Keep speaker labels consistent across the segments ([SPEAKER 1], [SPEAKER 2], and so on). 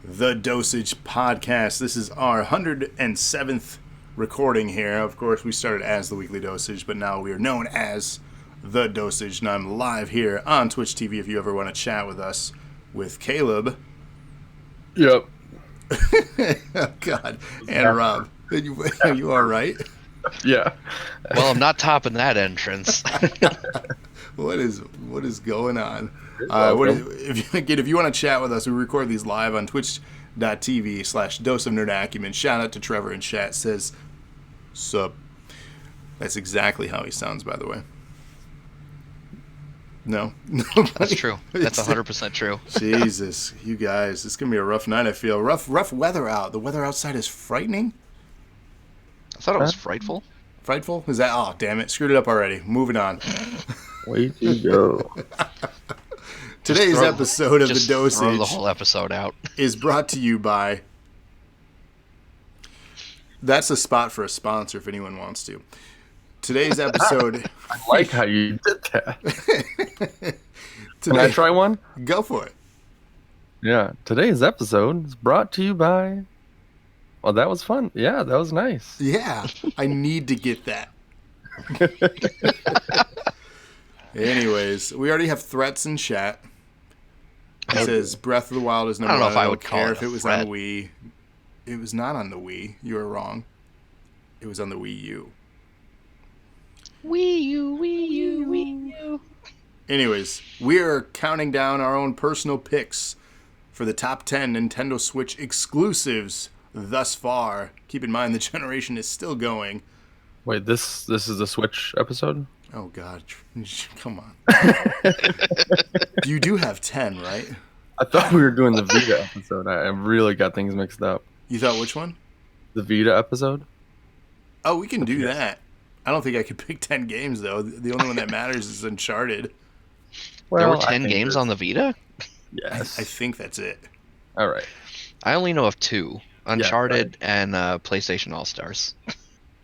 [SPEAKER 1] the Dosage podcast. This is our 107th recording here. Of course, we started as the Weekly Dosage, but now we are known as the Dosage. And I'm live here on Twitch TV if you ever want to chat with us with Caleb.
[SPEAKER 2] Yep.
[SPEAKER 1] Oh, God. And Rob. Are you all right?
[SPEAKER 2] Yeah.
[SPEAKER 3] Well, I'm not topping that entrance.
[SPEAKER 1] What is going on? If you want to chat with us, we record these live on twitch.tv/doseofnerdacumen. Shout out to Trevor in chat. Says, sup. That's exactly how he sounds, by the way. No?
[SPEAKER 3] That's true. That's 100% true.
[SPEAKER 1] Jesus, you guys. It's going to be a rough night, I feel. Rough weather out. The weather outside is frightening.
[SPEAKER 3] I thought it was frightful.
[SPEAKER 1] Frightful? Is that? Oh, damn it. Screwed it up already. Moving on.
[SPEAKER 2] Way to go.
[SPEAKER 1] Today's episode of the Dosage
[SPEAKER 3] throw the whole episode out.
[SPEAKER 1] Is brought to you by... That's a spot for a sponsor if anyone wants to. Today's episode...
[SPEAKER 2] I like how you did that. Can I try one?
[SPEAKER 1] Go for it.
[SPEAKER 2] Yeah. Today's episode is brought to you by... Well, that was fun. Yeah, that was nice.
[SPEAKER 1] Yeah. I need to get that. Anyways, we already have threats in chat. It says Breath of the Wild is number one. I don't care if it was on the Wii. It was not on the Wii. You were wrong. It was on the Wii U.
[SPEAKER 3] Wii U.
[SPEAKER 1] Anyways, we are counting down our own personal picks for the top 10 Nintendo Switch exclusives thus far. Keep in mind the generation is still going.
[SPEAKER 2] Wait, this is the Switch episode?
[SPEAKER 1] Oh, God. Come on. You do have 10, right?
[SPEAKER 2] I thought we were doing the Vita episode. I really got things mixed up.
[SPEAKER 1] You thought which one?
[SPEAKER 2] The Vita episode?
[SPEAKER 1] Oh, we can do that. I don't think I could pick 10 games, though. The only one that matters is Uncharted.
[SPEAKER 3] Well, there were 10 games on the Vita?
[SPEAKER 2] Yes.
[SPEAKER 1] I think that's it.
[SPEAKER 2] All right.
[SPEAKER 3] I only know of 2. Uncharted and PlayStation All-Stars.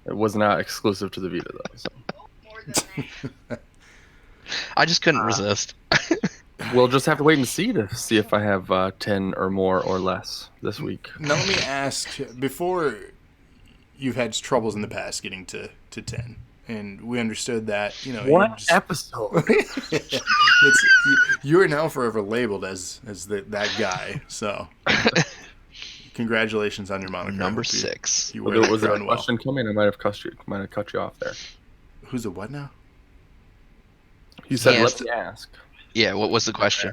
[SPEAKER 2] It was not exclusive to the Vita, though. So.
[SPEAKER 3] I just couldn't resist.
[SPEAKER 2] We'll just have to wait and see if I have 10 or more or less this week.
[SPEAKER 1] Now let me ask, before you've had troubles in the past getting to 10, and we understood that,
[SPEAKER 2] What episode?
[SPEAKER 1] You are now forever labeled as that guy, so congratulations on your moniker.
[SPEAKER 3] Number 6.
[SPEAKER 2] Was there a question coming? I might have cut you off there.
[SPEAKER 1] Who's a what now?
[SPEAKER 2] You said, let me ask.
[SPEAKER 3] Yeah, what was the question?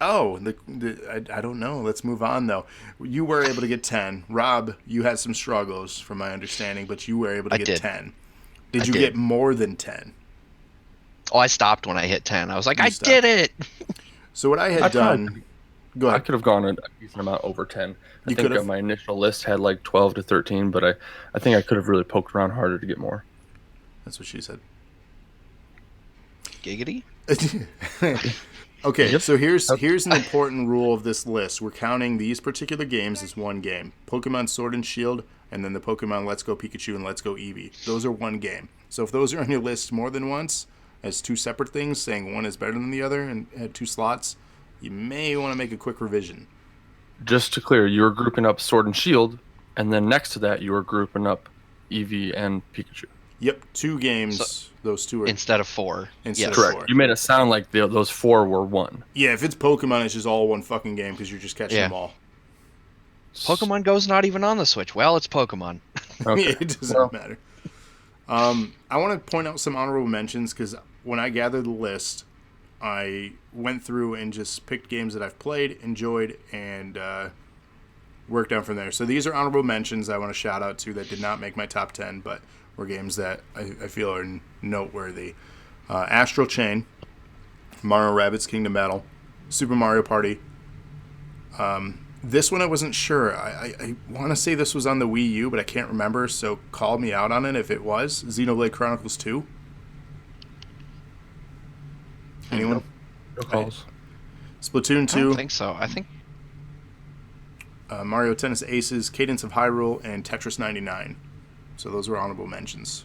[SPEAKER 1] Oh, I don't know. Let's move on, though. You were able to get 10. Rob, you had some struggles, from my understanding, but you were able to get 10. Did you get more than 10?
[SPEAKER 3] Oh, I stopped when I hit 10. I was like, I did it!
[SPEAKER 1] So what I had done... Go ahead.
[SPEAKER 2] I could have gone a decent amount over 10. I think my initial list had like 12 to 13, but I think I could have really poked around harder to get more.
[SPEAKER 1] That's what she said.
[SPEAKER 3] Giggity?
[SPEAKER 1] Okay, so here's an important rule of this list. We're counting these particular games as one game. Pokemon Sword and Shield, and then the Pokemon Let's Go Pikachu and Let's Go Eevee. Those are one game. So if those are on your list more than once, as two separate things, saying one is better than the other and had 2 slots, you may want to make a quick revision.
[SPEAKER 2] Just to clear, you were grouping up Sword and Shield, and then next to that you were grouping up Eevee and Pikachu.
[SPEAKER 1] Yep, 2 games. So, those 2 are...
[SPEAKER 3] Instead of 4.
[SPEAKER 1] Instead of
[SPEAKER 2] correct.
[SPEAKER 1] 4.
[SPEAKER 2] You made it sound like those 4 were 1.
[SPEAKER 1] Yeah, if it's Pokemon, it's just all one fucking game because you're just catching them all.
[SPEAKER 3] Pokemon Go's not even on the Switch. Well, it's Pokemon.
[SPEAKER 1] Okay. It doesn't matter. I want to point out some honorable mentions because when I gathered the list, I went through and just picked games that I've played, enjoyed, and worked down from there. So these are honorable mentions I want to shout out to that did not make my top 10, but were games that I feel are noteworthy. Astral Chain, Mario Rabbids Kingdom Battle, Super Mario Party. This one I wasn't sure. I want to say this was on the Wii U, but I can't remember, so call me out on it if it was. Xenoblade Chronicles 2. Anyone?
[SPEAKER 2] No calls.
[SPEAKER 1] Splatoon 2.
[SPEAKER 3] I don't think so. I think...
[SPEAKER 1] Mario Tennis Aces, Cadence of Hyrule, and Tetris 99. So those were honorable mentions.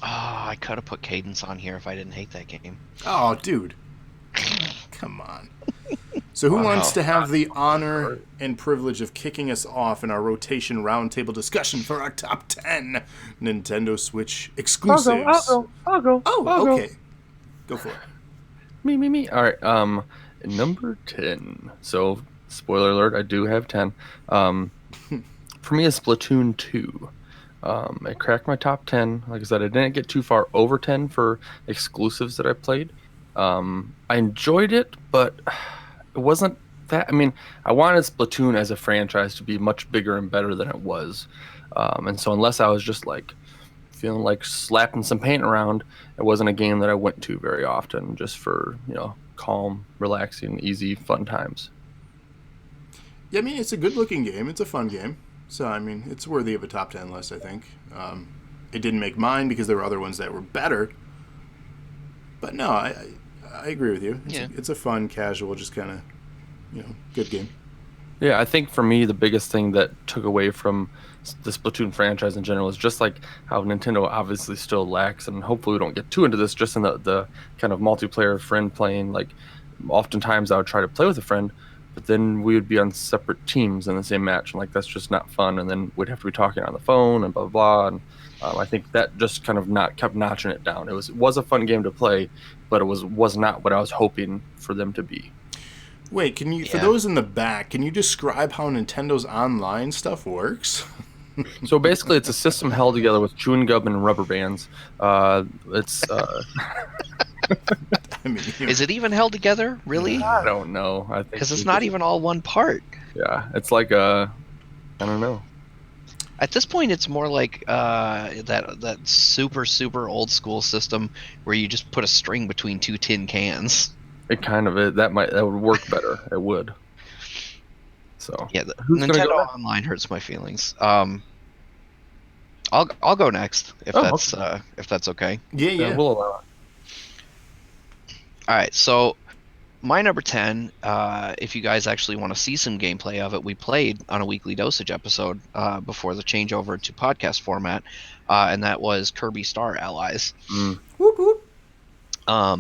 [SPEAKER 3] Oh, I could have put Cadence on here if I didn't hate that game.
[SPEAKER 1] Oh, dude. Come on. So who wants to have the honor and privilege of kicking us off in our rotation roundtable discussion for our top 10 Nintendo Switch exclusives?
[SPEAKER 2] I'll go.
[SPEAKER 1] Okay. Go for it.
[SPEAKER 2] Me. All right. Number 10. So, spoiler alert, I do have 10. For me, it's Splatoon 2. It cracked my top 10. Like I said, I didn't get too far over 10 for exclusives that I played. I enjoyed it, but it wasn't that. I mean, I wanted Splatoon as a franchise to be much bigger and better than it was. And so unless I was just like feeling like slapping some paint around, it wasn't a game that I went to very often, just for, calm, relaxing, easy, fun times.
[SPEAKER 1] Yeah, I mean, it's a good-looking game. It's a fun game. So, I mean, it's worthy of a top 10 list, I think. It didn't make mine because there were other ones that were better. But no, I agree with you. It's a fun, casual, just kind of, good game.
[SPEAKER 2] Yeah, I think for me, the biggest thing that took away from the Splatoon franchise in general is just like how Nintendo obviously still lacks, and hopefully we don't get too into this, just in the kind of multiplayer friend playing. Like, oftentimes I would try to play with a friend, but then we would be on separate teams in the same match, and like that's just not fun. And then we'd have to be talking on the phone and blah blah. And I think that just kind of kept notching it down. It was a fun game to play, but it was not what I was hoping for them to be.
[SPEAKER 1] Wait, can you, for those in the back, can you describe how Nintendo's online stuff works?
[SPEAKER 2] So basically, it's a system held together with chewing gum and rubber bands. It's.
[SPEAKER 3] I mean, is it even held together? Really?
[SPEAKER 2] I don't know. I think
[SPEAKER 3] because it's not even all one part.
[SPEAKER 2] Yeah, it's like I don't know.
[SPEAKER 3] At this point, it's more like that super old school system where you just put a string between two tin cans.
[SPEAKER 2] It kind of is. That would work better. It would. So
[SPEAKER 3] yeah, Nintendo Online hurts my feelings. I'll go next if that's okay.
[SPEAKER 1] Yeah.
[SPEAKER 2] We'll allow it.
[SPEAKER 3] All right, so my number 10, if you guys actually want to see some gameplay of it, we played on a weekly Dosage episode before the changeover to podcast format, and that was Kirby Star Allies.
[SPEAKER 2] Whoop,
[SPEAKER 1] whoop.
[SPEAKER 2] Saw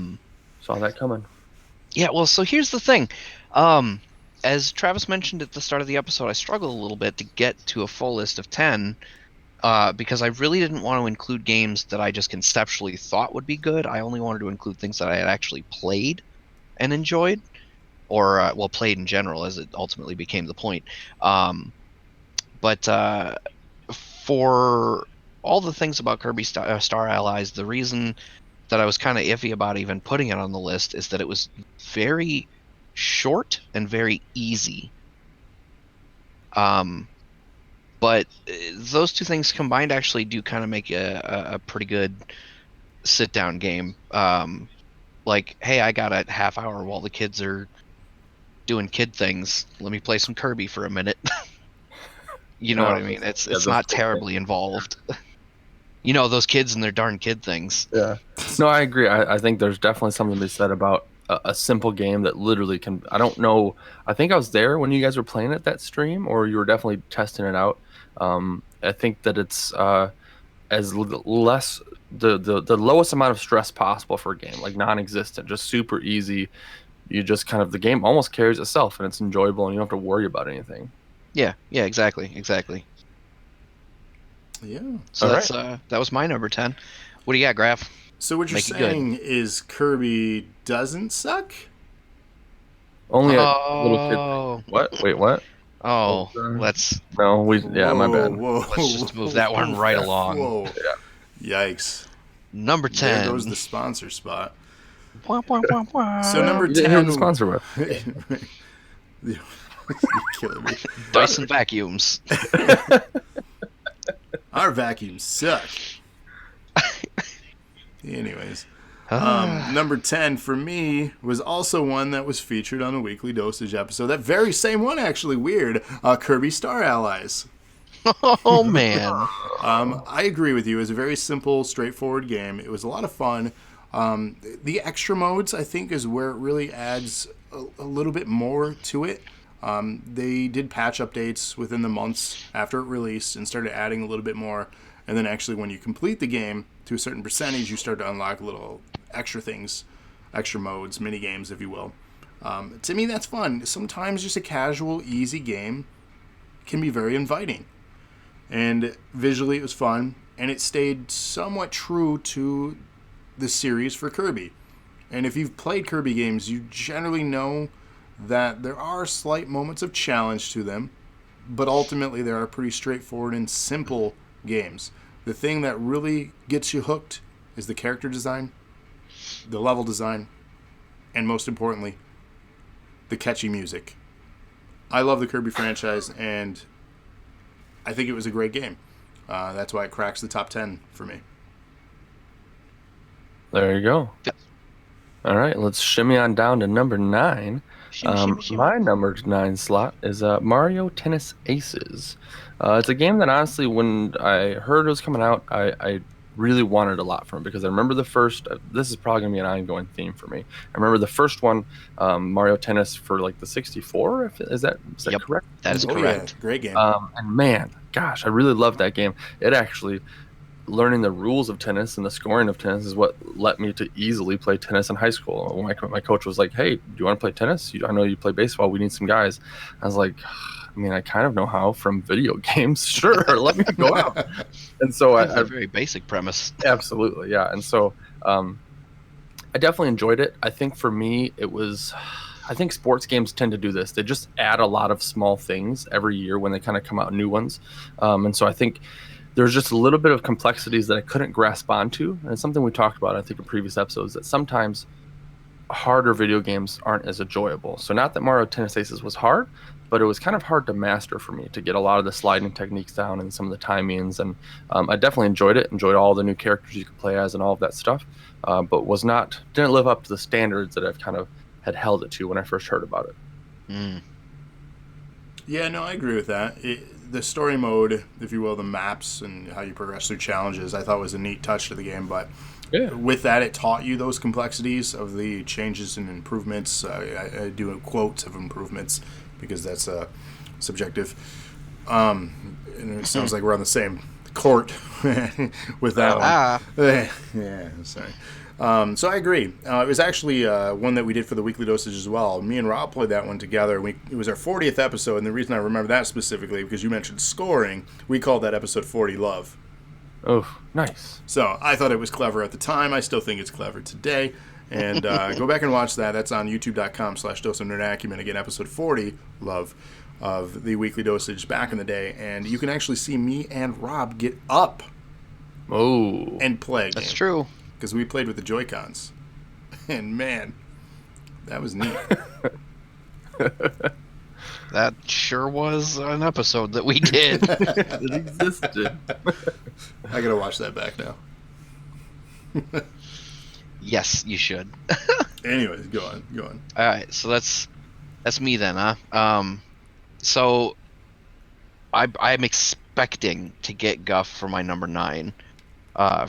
[SPEAKER 2] that coming.
[SPEAKER 3] Yeah, well, so here's the thing. As Travis mentioned at the start of the episode, I struggled a little bit to get to a full list of 10 because I really didn't want to include games that I just conceptually thought would be good. I only wanted to include things that I had actually played and enjoyed, or played in general, as it ultimately became the point. But for all the things about Kirby Star Allies, the reason that I was kind of iffy about even putting it on the list is that it was very short and very easy. But those two things combined actually do kind of make a pretty good sit-down game. Like, hey, I got a half hour while the kids are doing kid things. Let me play some Kirby for a minute. You know what I mean? It's not terribly involved. You know, those kids and their darn kid things.
[SPEAKER 2] Yeah. No, I agree. I think there's definitely something to be said about a simple game that literally can. I don't know. I think I was there when you guys were playing it that stream, or you were definitely testing it out. I think that it's as less the lowest amount of stress possible for a game, like non-existent, just super easy. You just kind of, the game almost carries itself, and it's enjoyable, and you don't have to worry about anything.
[SPEAKER 3] Yeah, exactly.
[SPEAKER 1] Yeah.
[SPEAKER 3] So that was my number 10. What do you got, Graf?
[SPEAKER 1] So what you're saying is Kirby doesn't suck?
[SPEAKER 2] Only a little kid. What? Wait, what?
[SPEAKER 3] Oh, let's...
[SPEAKER 2] No, my bad.
[SPEAKER 3] Let's just move that one right along.
[SPEAKER 1] Whoa. Yeah. Yikes.
[SPEAKER 3] Number 10.
[SPEAKER 1] There goes the sponsor spot.
[SPEAKER 3] Wah, wah, wah, wah.
[SPEAKER 1] So number 10...
[SPEAKER 2] Who the sponsor with?
[SPEAKER 1] You're killing me.
[SPEAKER 3] Dyson vacuums.
[SPEAKER 1] Our vacuums suck. Anyways. Number 10 for me was also one that was featured on a weekly Dosage episode. That very same one, actually. Weird. Kirby Star Allies.
[SPEAKER 3] Oh, man.
[SPEAKER 1] I agree with you. It was a very simple, straightforward game. It was a lot of fun. The extra modes, I think, is where it really adds a little bit more to it. They did patch updates within the months after it released and started adding a little bit more. And then actually when you complete the game to a certain percentage, you start to unlock little extra things, extra modes, mini games, if you will. To me, that's fun. Sometimes just a casual, easy game can be very inviting. And visually, it was fun, and it stayed somewhat true to the series for Kirby. And if you've played Kirby games, you generally know that there are slight moments of challenge to them, but ultimately they are pretty straightforward and simple games. The thing that really gets you hooked is the character design, the level design, and most importantly, the catchy music. I love the Kirby franchise, and I think it was a great game. That's why it cracks the top 10 for me.
[SPEAKER 2] There you go. All right, let's shimmy on down to number 9.
[SPEAKER 3] Shimmy.
[SPEAKER 2] My number 9 slot is Mario Tennis Aces. It's a game that honestly, when I heard it was coming out, I really wanted a lot from it because I remember the first. This is probably gonna be an ongoing theme for me. I remember the first one, Mario Tennis for like the 64. Is that
[SPEAKER 3] Yep,
[SPEAKER 2] correct?
[SPEAKER 3] that is correct.
[SPEAKER 1] Yeah, great game.
[SPEAKER 2] And man, gosh, I really loved that game. It actually, learning the rules of tennis and the scoring of tennis is what let me to easily play tennis in high school. When my coach was like, "Hey, do you want to play tennis? I know you play baseball. We need some guys." I was like, I mean, I kind of know how from video games. Sure, let me go out. And so
[SPEAKER 3] That's a very basic premise.
[SPEAKER 2] Absolutely, yeah. And so I definitely enjoyed it. I think for me, it was. I think sports games tend to do this. They just add a lot of small things every year when they kind of come out new ones. And so I think there's just a little bit of complexities that I couldn't grasp onto. And it's something we talked about, I think, in previous episodes, that sometimes harder video games aren't as enjoyable. So not that Mario Tennis Aces was hard, but it was kind of hard to master for me to get a lot of the sliding techniques down and some of the timings. And I definitely enjoyed it, enjoyed all the new characters you could play as and all of that stuff, but didn't live up to the standards that I've kind of had held it to when I first heard about it.
[SPEAKER 3] Mm.
[SPEAKER 1] Yeah, no, I agree with that. The story mode, if you will, the maps and how you progress through challenges, I thought was a neat touch to the game. But with that, it taught you those complexities of the changes and improvements. I do quotes of improvements because that's subjective. And it sounds like we're on the same court with that one. Yeah, sorry. So I agree. It was actually one that we did for the weekly dosage as well. Me and Rob played that one together. It was our 40th episode, and the reason I remember that specifically because you mentioned scoring, we called that episode 40 Love.
[SPEAKER 2] Oh, nice.
[SPEAKER 1] So I thought it was clever at the time. I still think it's clever today. And go back and watch that. That's on youtube.com/doseofnerdacumen. Again, episode 40 Love of the weekly dosage back in the day. And you can actually see me and Rob get up and play.
[SPEAKER 3] That's true.
[SPEAKER 1] Because we played with the Joy-Cons. And man, that was neat.
[SPEAKER 3] That sure was an episode that we did.
[SPEAKER 2] It existed.
[SPEAKER 1] I gotta watch that back now.
[SPEAKER 3] Yes, you should.
[SPEAKER 1] Anyways, go on.
[SPEAKER 3] All right, so that's me then, huh? So I'm expecting to get Guff for my number 9.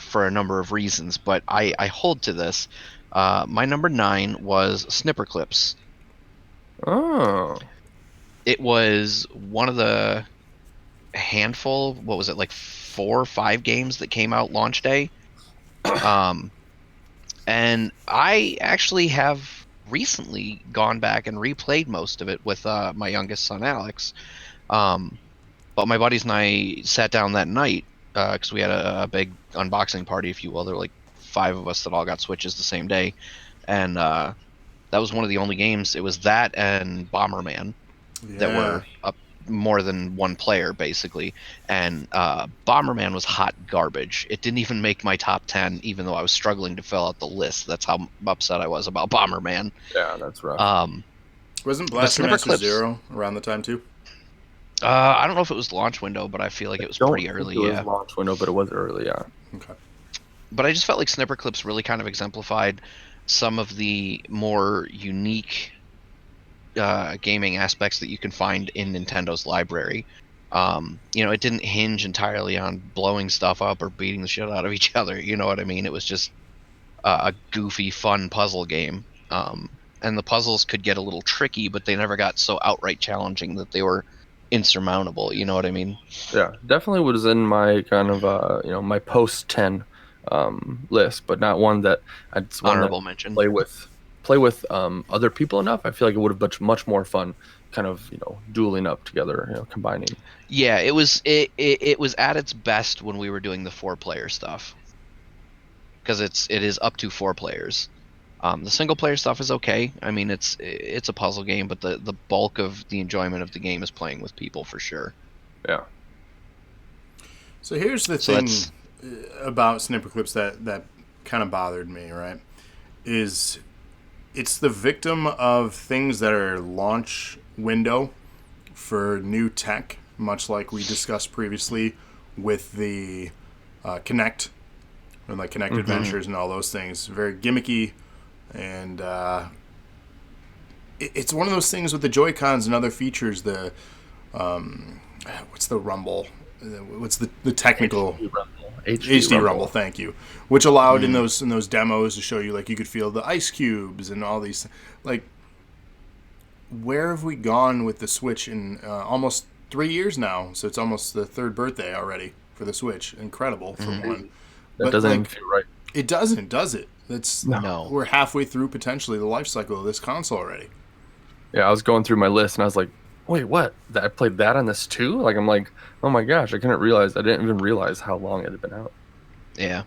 [SPEAKER 3] For a number of reasons, but I hold to this. My number 9 was Snipper Clips.
[SPEAKER 2] Oh.
[SPEAKER 3] It was one of the handful, what was it, like 4 or 5 games that came out launch day. And I actually have recently gone back and replayed most of it with my youngest son, Alex. But my buddies and I sat down that night because we had a big unboxing party, if you will. There were like 5 of us that all got Switches the same day, and that was one of the only games. It was that and Bomberman that were up more than one player, basically. And Bomberman was hot garbage. It didn't even make my top 10, even though I was struggling to fill out the list. That's how upset I was about Bomberman.
[SPEAKER 2] Yeah, that's rough.
[SPEAKER 1] Wasn't Blaster Master Zero around the time too?
[SPEAKER 3] I don't know if it was launch window, but I feel like it was pretty early.
[SPEAKER 2] It was launch window, but it was early, yeah.
[SPEAKER 1] Okay.
[SPEAKER 3] But I just felt like Snipper Clips really kind of exemplified some of the more unique gaming aspects that you can find in Nintendo's library. It didn't hinge entirely on blowing stuff up or beating the shit out of each other. You know what I mean? It was just a goofy, fun puzzle game. And the puzzles could get a little tricky, but they never got so outright challenging that they were insurmountable. You know what I mean?
[SPEAKER 2] Yeah, definitely was in my kind of my post 10 list, but not one that I just
[SPEAKER 3] honorable mention.
[SPEAKER 2] Play play with other people enough, I feel like it would have been much more fun, kind of dueling up together, combining.
[SPEAKER 3] Yeah, it was at its best when we were doing the 4-player stuff, because it is up to 4 players. The single player stuff is okay. I mean, it's a puzzle game, but the bulk of the enjoyment of the game is playing with people for sure.
[SPEAKER 2] Yeah.
[SPEAKER 1] So here's the thing about Snipper Clips that kind of bothered me, right? Is it's the victim of things that are launch window for new tech, much like we discussed previously with the Kinect, or like Kinect Adventures and all those things. Very gimmicky, and it's one of those things with the Joy-Cons and other features. The what's the rumble? What's the technical HD rumble? Thank you. Which allowed in those demos to show you, like, you could feel the ice cubes and all these. Like, where have we gone with the Switch in almost 3 years now? So it's almost the 3rd birthday already for the Switch. Incredible for one.
[SPEAKER 2] That doesn't feel right.
[SPEAKER 1] It doesn't, does it?
[SPEAKER 3] No.
[SPEAKER 1] We're halfway through potentially the life cycle of this console already.
[SPEAKER 2] Yeah, I was going through my list and I was like, wait, what? I played that on this too? Like, I'm like, oh my gosh, I didn't even realize how long it had been out.
[SPEAKER 3] Yeah.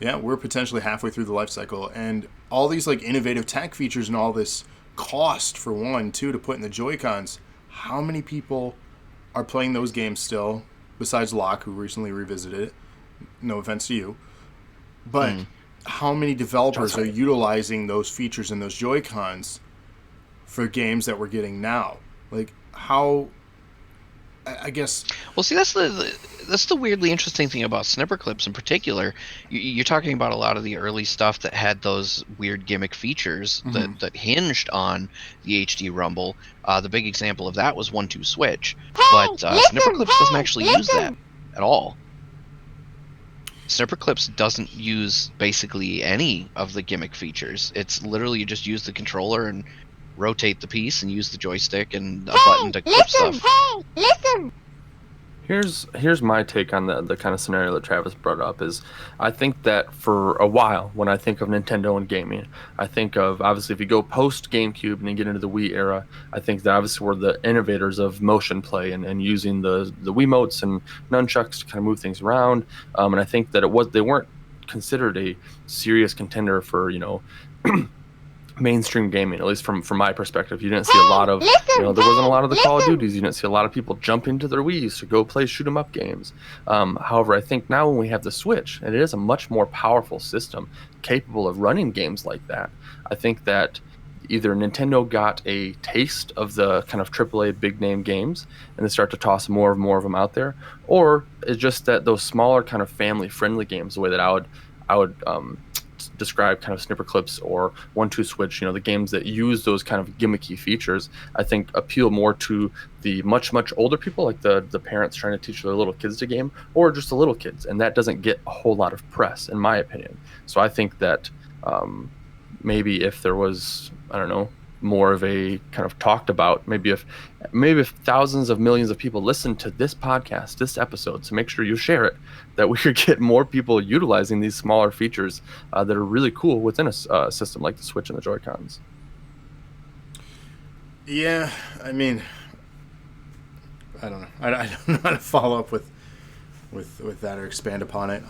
[SPEAKER 1] Yeah, we're potentially halfway through the life cycle, and all these like innovative tech features and all this cost for one, two, to put in the Joy-Cons. How many people are playing those games still, besides Locke, who recently revisited it? No offense to you. But how many developers are utilizing those features in those Joy-Cons for games that we're getting now? Like, how... I guess...
[SPEAKER 3] Well, see, that's the weirdly interesting thing about Snipper Clips in particular. You're talking about a lot of the early stuff that had those weird gimmick features that hinged on the HD Rumble. The big example of that was 1-2 Switch. But Snipper Clips doesn't actually use that at all. Snipper Clips doesn't use basically any of the gimmick features. It's literally you just use the controller and rotate the piece and use the joystick and a button to clip stuff.
[SPEAKER 4] Listen!
[SPEAKER 2] Here's my take on the kind of scenario that Travis brought up. Is I think that for a while, when I think of Nintendo and gaming, I think of, obviously, if you go post GameCube and you get into the Wii era, I think that obviously were the innovators of motion play and using the Wiimotes and nunchucks to kind of move things around. And I think that they weren't considered a serious contender for mainstream gaming, at least from my perspective. You didn't see a lot of, there wasn't a lot of the Call of Duties. You didn't see a lot of people jumping to their Wii's to go play shoot 'em up games. However, I think now when we have the Switch, and it is a much more powerful system capable of running games like that, I think that either Nintendo got a taste of the kind of AAA big name games and they start to toss more of them out there, or it's just that those smaller kind of family friendly games, the way that I would describe kind of Snipper Clips or 1-2 Switch, the games that use those kind of gimmicky features, I think appeal more to the much older people, like the parents trying to teach their little kids to game, or just the little kids, and that doesn't get a whole lot of press, in my opinion. So I think that maybe if there was, I don't know, more of a kind of talked about, maybe if thousands of millions of people listen to this podcast, this episode, so make sure you share it, that we could get more people utilizing these smaller features that are really cool within a system like the Switch and the Joy-Cons.
[SPEAKER 1] Yeah, I mean, I don't know. I don't know how to follow up with that or expand upon it.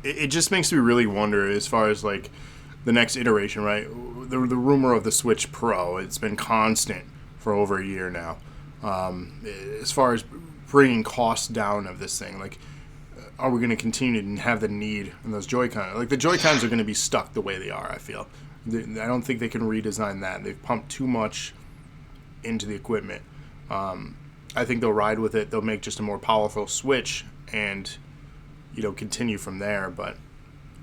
[SPEAKER 1] It just makes me really wonder as far as like the next iteration, right? The rumor of the Switch Pro, it's been constant for over a year now. As far as bringing costs down of this thing, like, are we going to continue to have the need in those Joy-Cons? Like, the Joy-Cons are going to be stuck the way they are, I feel. I don't think they can redesign that. They've pumped too much into the equipment. I think they'll ride with it. They'll make just a more powerful Switch and, continue from there. But,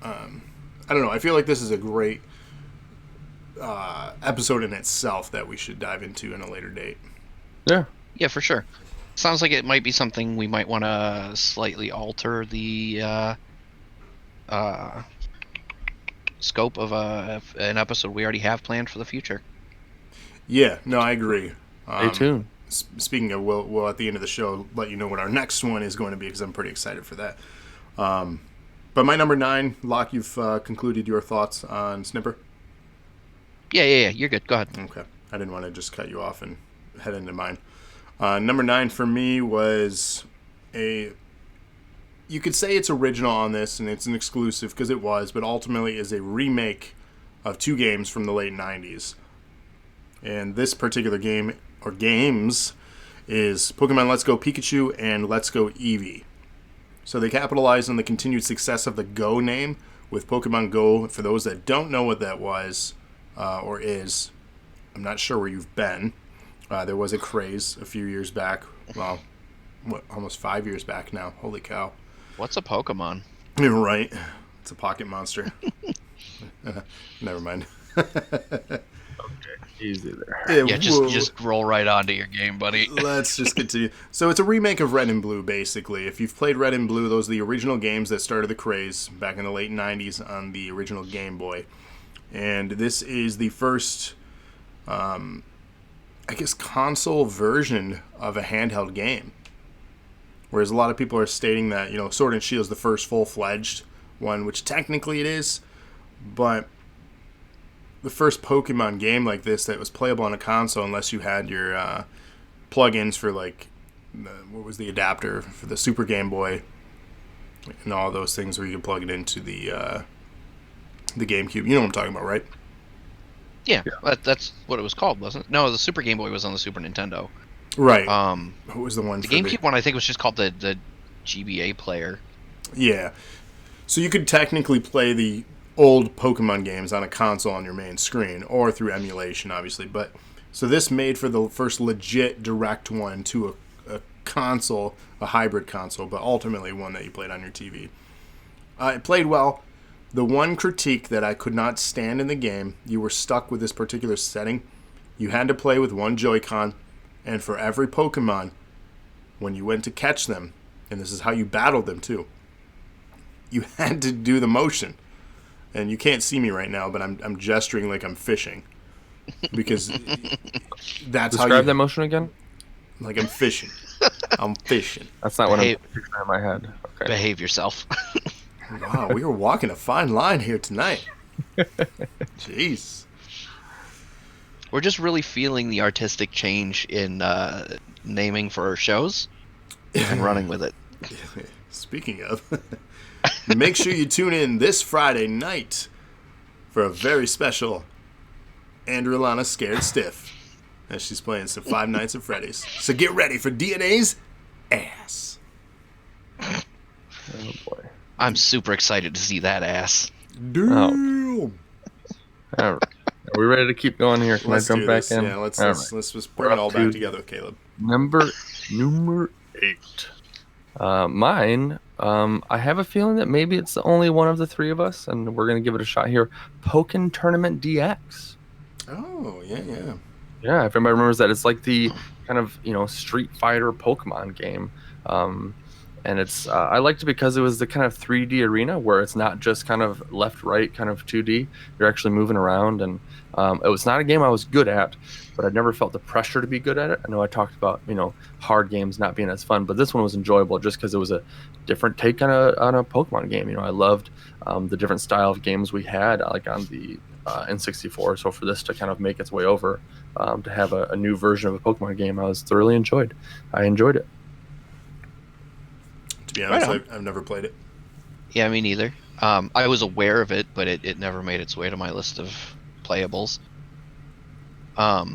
[SPEAKER 1] I don't know. I feel like this is a great episode in itself that we should dive into in a later date.
[SPEAKER 3] Yeah, for sure. Sounds like it might be something we might want to slightly alter the scope of an episode we already have planned for the future.
[SPEAKER 1] Yeah, no, I agree.
[SPEAKER 2] Stay tuned.
[SPEAKER 1] Speaking of, we'll at the end of the show let you know what our next one is going to be, because I'm pretty excited for that. But my number 9, Locke, you've concluded your thoughts on Snipper?
[SPEAKER 3] Yeah. You're good. Go ahead.
[SPEAKER 1] Okay. I didn't want to just cut you off and head into mine. Number 9 for me was you could say it's original on this, and it's an exclusive because it was, but ultimately is a remake of 2 games from the late 90s. And this particular game, or games, is Pokemon Let's Go Pikachu and Let's Go Eevee. So they capitalized on the continued success of the Go name with Pokemon Go. For those that don't know what that was or is, I'm not sure where you've been. There was a craze a few years back. Well, almost 5 years back now. Holy cow.
[SPEAKER 3] What's a Pokemon?
[SPEAKER 1] You're right. It's a pocket monster. Never mind.
[SPEAKER 2] Easy there.
[SPEAKER 3] Yeah, just roll right onto your game, buddy.
[SPEAKER 1] Let's just continue. So it's a remake of Red and Blue, basically. If you've played Red and Blue, those are the original games that started the craze back in the late 90s on the original Game Boy. And this is the first, console version of a handheld game. Whereas a lot of people are stating that, Sword and Shield is the first full-fledged one, which technically it is, but the first Pokemon game like this that was playable on a console, unless you had your plugins for what was the adapter for the Super Game Boy and all those things where you could plug it into the GameCube. You know what I'm talking about, right?
[SPEAKER 3] Yeah, that's what it was called, wasn't it? No, the Super Game Boy was on the Super Nintendo.
[SPEAKER 1] Right. What was the one?
[SPEAKER 3] The GameCube one, I think, was just called the GBA player.
[SPEAKER 1] Yeah. So you could technically play the old Pokemon games on a console on your main screen, or through emulation, obviously. But so this made for the first legit direct one to a console, a hybrid console, but ultimately one that you played on your TV. It played well. The one critique that I could not stand in the game, you were stuck with this particular setting. You had to play with one Joy-Con, and for every Pokemon, when you went to catch them, and this is how you battled them too, you had to do the motion. And you can't see me right now, but I'm gesturing like I'm fishing, because that's how you
[SPEAKER 2] describe that motion again.
[SPEAKER 1] Like I'm fishing. I'm fishing.
[SPEAKER 2] That's not what I'm picturing in my head. Okay.
[SPEAKER 3] Behave yourself.
[SPEAKER 1] Wow, we were walking a fine line here tonight. Jeez.
[SPEAKER 3] We're just really feeling the artistic change in naming for our shows and running with it.
[SPEAKER 1] Speaking of, make sure you tune in this Friday night for a very special Andrew Alana Scared Stiff as she's playing some Five Nights at Freddy's. So get ready for DNA's ass.
[SPEAKER 2] Oh boy.
[SPEAKER 3] I'm super excited to see that ass.
[SPEAKER 1] Damn.
[SPEAKER 2] Are we ready to keep going here? Can
[SPEAKER 1] Let's
[SPEAKER 2] I jump back
[SPEAKER 1] this.
[SPEAKER 2] in?
[SPEAKER 1] Yeah, let's just bring
[SPEAKER 2] We're
[SPEAKER 1] it all
[SPEAKER 2] up
[SPEAKER 1] back
[SPEAKER 2] to
[SPEAKER 1] together, Caleb.
[SPEAKER 2] Number 8. Mine, I have a feeling that maybe it's only one of the three of us, and we're going to give it a shot here. Pokken Tournament DX.
[SPEAKER 1] Oh, yeah.
[SPEAKER 2] Yeah, if everybody remembers that, it's like the kind of, Street Fighter Pokemon game. And it's I liked it because it was the kind of 3D arena where it's not just kind of left, right, kind of 2D. You're actually moving around, and it was not a game I was good at, but I never felt the pressure to be good at it. I know I talked about, hard games not being as fun, but this one was enjoyable just because it was a different take on a Pokemon game. I loved the different style of games we had, like on the N64. So for this to kind of make its way over, to have a new version of a Pokemon game, I enjoyed it.
[SPEAKER 1] To be honest,
[SPEAKER 3] Right
[SPEAKER 1] I've never played it.
[SPEAKER 3] Yeah, me neither. I was aware of it, but it never made its way to my list of playables. Are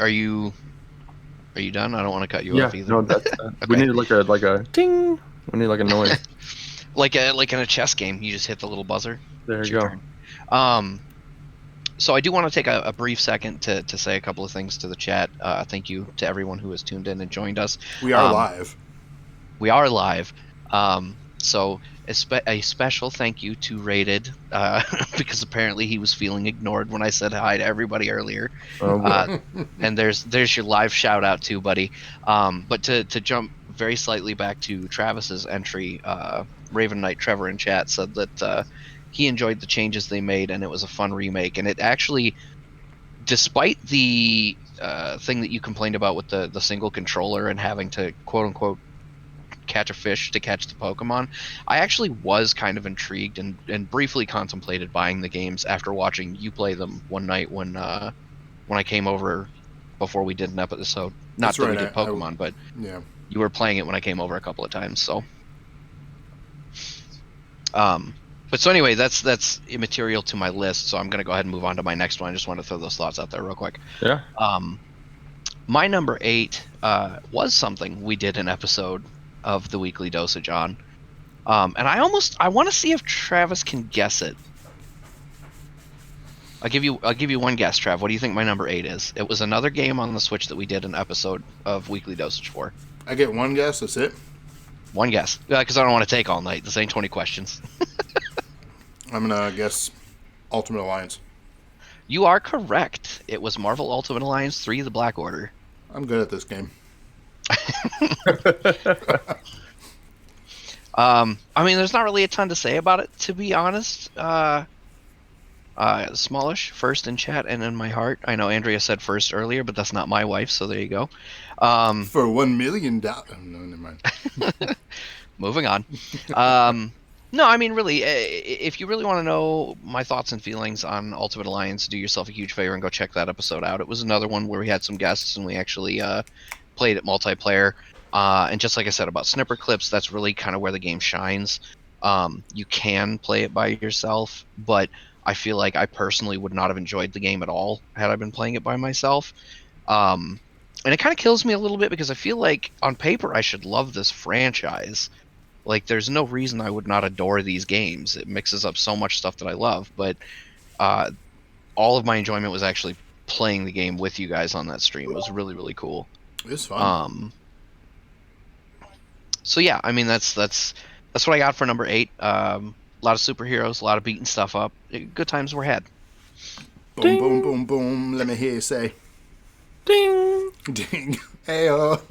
[SPEAKER 3] you done? I don't want to cut you off either.
[SPEAKER 2] No, that's okay. We needed like a ting. We need like a noise.
[SPEAKER 3] like in a chess game, you just hit the little buzzer.
[SPEAKER 2] There
[SPEAKER 3] It's
[SPEAKER 2] you
[SPEAKER 3] your
[SPEAKER 2] go.
[SPEAKER 3] turn. So I do want to take a brief second to say a couple of things to the chat. Thank you to everyone who has tuned in and joined us.
[SPEAKER 1] We are live.
[SPEAKER 3] We are live. So a special thank you to Rated, because apparently he was feeling ignored when I said hi to everybody earlier.
[SPEAKER 2] Oh, boy.
[SPEAKER 3] And there's your live shout out too, buddy. But to jump very slightly back to Travis's entry, Raven Knight Trevor in chat said that he enjoyed the changes they made and it was a fun remake. And it actually, despite the thing that you complained about with the single controller and having to quote unquote catch a fish to catch the Pokemon. I actually was kind of intrigued and briefly contemplated buying the games after watching you play them one night when I came over before we did an episode. Not
[SPEAKER 1] That's
[SPEAKER 3] that
[SPEAKER 1] right,
[SPEAKER 3] we did Pokemon, but
[SPEAKER 1] yeah.
[SPEAKER 3] you were playing it when I came over a couple of times. So, but so anyway, that's immaterial to my list. So I'm gonna go ahead and move on to my next one. I just want to throw those thoughts out there real quick.
[SPEAKER 2] Yeah.
[SPEAKER 3] My number 8 was something we did an episode of the Weekly Dosage on, and I want to see if Travis can guess it. I'll give you one guess, Trav. What do you think my number 8 is? It was another game on the Switch that we did an episode of Weekly Dosage for.
[SPEAKER 1] I get one guess. That's it.
[SPEAKER 3] One guess, because I don't want to take all night. This ain't 20 questions.
[SPEAKER 1] I'm gonna guess Ultimate Alliance.
[SPEAKER 3] You are correct. It was Marvel Ultimate Alliance 3: The Black Order.
[SPEAKER 1] I'm good at this game.
[SPEAKER 3] I mean, there's not really a ton to say about it, to be honest. Smallish first in chat and in my heart. I know Andrea said first earlier, but that's not my wife, so there you go.
[SPEAKER 1] For $1 million. No, never mind.
[SPEAKER 3] Moving on. No, I mean, really, if you really want to know my thoughts and feelings on Ultimate Alliance, do yourself a huge favor and go check that episode out. It was another one where we had some guests and we actually played it multiplayer. And just like I said about snipper clips, that's really kind of where the game shines. You can play it by yourself, but I feel like I personally would not have enjoyed the game at all had I been playing it by myself. And it kind of kills me a little bit because I feel like on paper I should love this franchise. Like, there's no reason I would not adore these games. It mixes up so much stuff that I love, but all of my enjoyment was actually playing the game with you guys on that stream. It was really, really cool.
[SPEAKER 1] It was fun.
[SPEAKER 3] So yeah, I mean that's what I got for number 8. A lot of superheroes, a lot of beating stuff up. Good times were had.
[SPEAKER 1] Boom,
[SPEAKER 2] Ding.
[SPEAKER 1] boom, boom, boom. Let me hear you say.
[SPEAKER 2] Ding.
[SPEAKER 1] Ding. Hey-oh.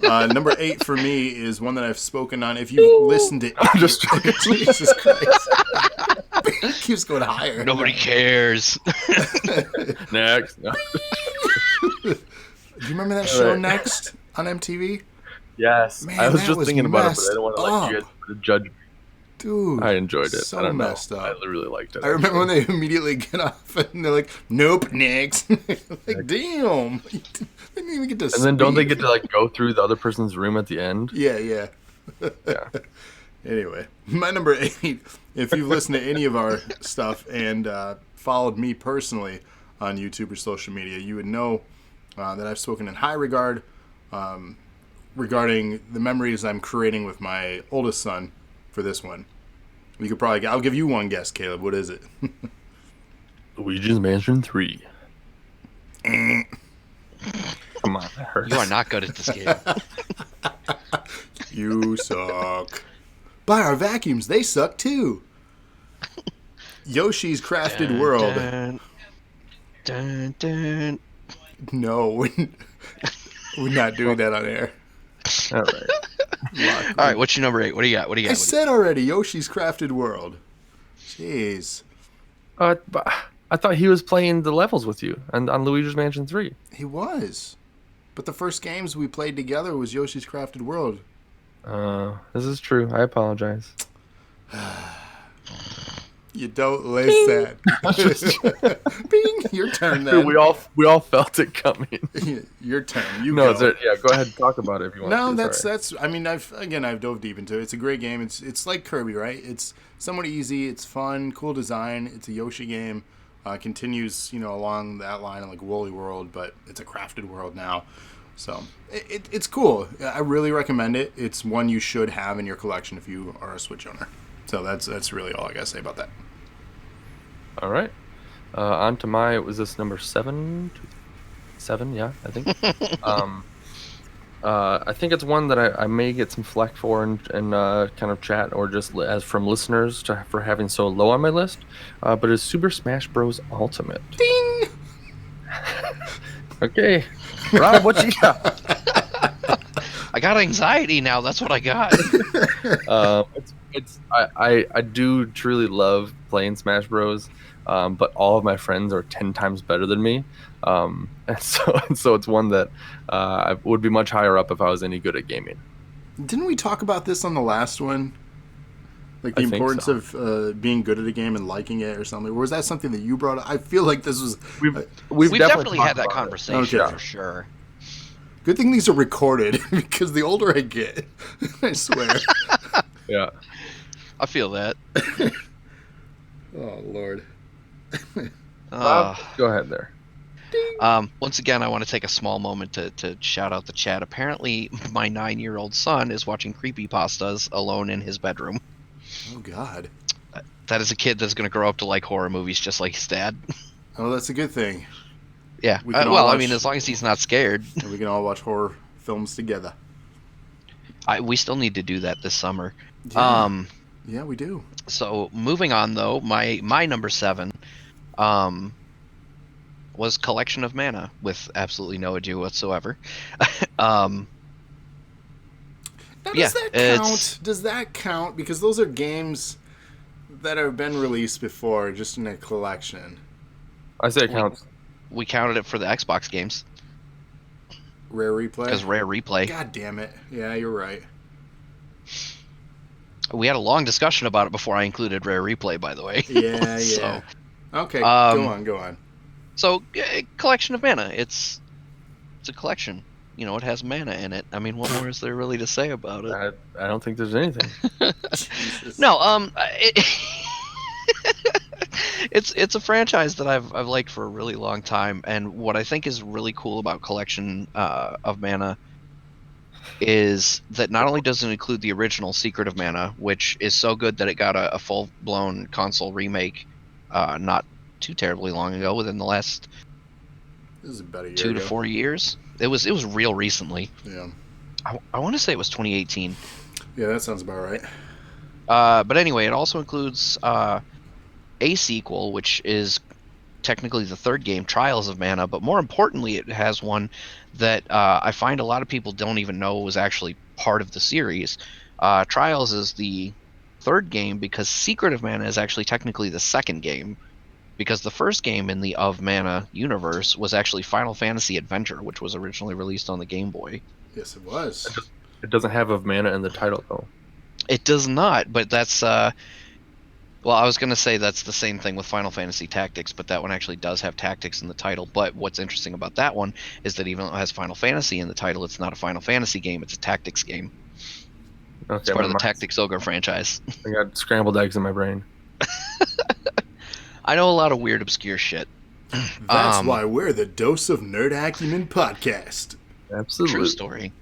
[SPEAKER 1] Number 8 for me is one that I've spoken on. If you've listened to it, Jesus Christ. It keeps going higher.
[SPEAKER 3] Nobody cares.
[SPEAKER 2] Next.
[SPEAKER 1] Do you remember that show Next on MTV?
[SPEAKER 2] Yes.
[SPEAKER 1] Man,
[SPEAKER 2] I was
[SPEAKER 1] that
[SPEAKER 2] just
[SPEAKER 1] was
[SPEAKER 2] thinking about it, but
[SPEAKER 1] messed
[SPEAKER 2] I don't want to let you guys judge me.
[SPEAKER 1] Dude.
[SPEAKER 2] I enjoyed it.
[SPEAKER 1] So
[SPEAKER 2] I don't know.
[SPEAKER 1] messed up.
[SPEAKER 2] I really liked it.
[SPEAKER 1] I remember when they immediately get off and they're like, nope, next. Like, damn. They didn't even get to
[SPEAKER 2] And then don't they
[SPEAKER 1] speak.
[SPEAKER 2] get to like go through the other person's room at the end?
[SPEAKER 1] Yeah.
[SPEAKER 2] Yeah.
[SPEAKER 1] Anyway, my number 8, if you've listened to any of our stuff and followed me personally on YouTube or social media, you would know that I've spoken in high regard regarding the memories I'm creating with my oldest son for this one. You could probably, I'll give you one guess, Caleb. What is it?
[SPEAKER 2] Luigi's Mansion 3. Come on, that hurts.
[SPEAKER 3] You are not good at this game.
[SPEAKER 1] You suck. Buy our vacuums. They suck too. Yoshi's Crafted World.
[SPEAKER 3] Dun, dun.
[SPEAKER 1] No, we're not doing that on air.
[SPEAKER 2] All right.
[SPEAKER 3] All right, what's your number 8? What do you got? What do you
[SPEAKER 1] I
[SPEAKER 3] got?
[SPEAKER 1] said already, Yoshi's Crafted World. Jeez.
[SPEAKER 2] But I thought he was playing the levels with you on Luigi's Mansion 3.
[SPEAKER 1] He was. But the first games we played together was Yoshi's Crafted World.
[SPEAKER 2] This is true. I apologize.
[SPEAKER 1] You don't listen. Bing, your turn then.
[SPEAKER 2] We all felt it coming.
[SPEAKER 1] Your turn. You
[SPEAKER 2] No,
[SPEAKER 1] go.
[SPEAKER 2] yeah, go ahead and talk about it if you want
[SPEAKER 1] No,
[SPEAKER 2] to.
[SPEAKER 1] that's. I mean, I've dove deep into it. It's a great game. It's like Kirby, right? It's somewhat easy. It's fun, cool design. It's a Yoshi game. Continues, along that line of like Woolly World, but it's a crafted world now. So it's cool. I really recommend it. It's one you should have in your collection if you are a Switch owner. So that's really all I gotta say about that.
[SPEAKER 2] All right. On to was this number 7? 7, yeah, I think. I think it's one that I may get some flack for and kind of chat or just as from listeners for having so low on my list. But it's Super Smash Bros. Ultimate.
[SPEAKER 1] Ding!
[SPEAKER 2] Okay. Rob, what you got?
[SPEAKER 3] I got anxiety now. That's what I got.
[SPEAKER 2] I do truly love playing Smash Bros. But all of my friends are 10 times better than me. And so it's one that would be much higher up if I was any good at gaming.
[SPEAKER 1] Didn't we talk about this on the last one? Like the
[SPEAKER 2] I think
[SPEAKER 1] importance
[SPEAKER 2] so.
[SPEAKER 1] of being good at a game and liking it or something. Or was that something that you brought up? I feel like this was...
[SPEAKER 2] We've
[SPEAKER 3] We've definitely
[SPEAKER 2] talked
[SPEAKER 3] had that
[SPEAKER 2] about it.
[SPEAKER 3] conversation
[SPEAKER 1] Okay.
[SPEAKER 3] for sure.
[SPEAKER 1] Good thing these are recorded, because the older I get, I swear.
[SPEAKER 2] Yeah.
[SPEAKER 3] I feel that.
[SPEAKER 1] Oh, Lord.
[SPEAKER 2] Bob,
[SPEAKER 3] Uh,
[SPEAKER 2] go ahead there.
[SPEAKER 3] Once again, I want to take a small moment to shout out the chat. Apparently, my 9-year-old son is watching creepypastas alone in his bedroom.
[SPEAKER 1] Oh, God.
[SPEAKER 3] That is a kid that's going to grow up to like horror movies just like his dad.
[SPEAKER 1] Oh, that's a good thing.
[SPEAKER 3] Yeah.
[SPEAKER 1] We can all
[SPEAKER 3] Well, I
[SPEAKER 1] watch-
[SPEAKER 3] mean, as long as he's not scared.
[SPEAKER 1] And we can all watch horror films together.
[SPEAKER 3] We still need to do that this summer.
[SPEAKER 1] Yeah, yeah, we do.
[SPEAKER 3] So moving on though, my number 7 was Collection of Mana with absolutely no ado whatsoever.
[SPEAKER 1] Now,
[SPEAKER 3] Yeah,
[SPEAKER 1] does that
[SPEAKER 3] it's-
[SPEAKER 1] count? Does that count? Because those are games that have been released before, just in a collection.
[SPEAKER 2] I say it counts.
[SPEAKER 3] We counted it for the Xbox games
[SPEAKER 1] Rare replay?
[SPEAKER 3] because Rare Replay.
[SPEAKER 1] God damn it. Yeah, you're right.
[SPEAKER 3] We had a long discussion about it before I included Rare Replay, by the way.
[SPEAKER 1] Yeah,
[SPEAKER 3] So-
[SPEAKER 1] yeah. Okay,
[SPEAKER 3] Um,
[SPEAKER 1] go on.
[SPEAKER 3] So, Collection of Mana. It's a collection. You know, it has mana in it. I mean, what more is there really to say about it?
[SPEAKER 2] I don't think there's anything.
[SPEAKER 1] Jesus.
[SPEAKER 3] No, it's a franchise that I've liked for a really long time, and what I think is really cool about Collection of Mana is that not only does it include the original Secret of Mana, which is so good that it got a full-blown console remake not too terribly long ago, within the last
[SPEAKER 1] This is about a year
[SPEAKER 3] 2 to
[SPEAKER 1] ago.
[SPEAKER 3] 4 years. It was real recently.
[SPEAKER 1] Yeah.
[SPEAKER 3] I want to say it was 2018.
[SPEAKER 1] Yeah, that sounds about right.
[SPEAKER 3] But anyway, it also includes a sequel, which is technically the third game, Trials of Mana. But more importantly, it has one that I find a lot of people don't even know was actually part of the series. Trials is the third game because Secret of Mana is actually technically the second game. Because the first game in the Of Mana universe was actually Final Fantasy Adventure, which was originally released on the Game Boy.
[SPEAKER 1] Yes, it was.
[SPEAKER 2] It doesn't have of mana in the title though.
[SPEAKER 3] It does not, but that's well, I was going to say that's the same thing with Final Fantasy Tactics, but that one actually does have Tactics in the title. But what's interesting about that one is that even though it has Final Fantasy in the title, it's not a Final Fantasy game, it's a Tactics game.
[SPEAKER 2] Okay,
[SPEAKER 3] It's part of the
[SPEAKER 2] my-
[SPEAKER 3] Tactics Ogre franchise.
[SPEAKER 2] I got scrambled eggs in my brain.
[SPEAKER 3] I know a lot of weird, obscure shit.
[SPEAKER 1] That's why we're the Dose of Nerd Acumen podcast.
[SPEAKER 2] Absolutely.
[SPEAKER 3] True story.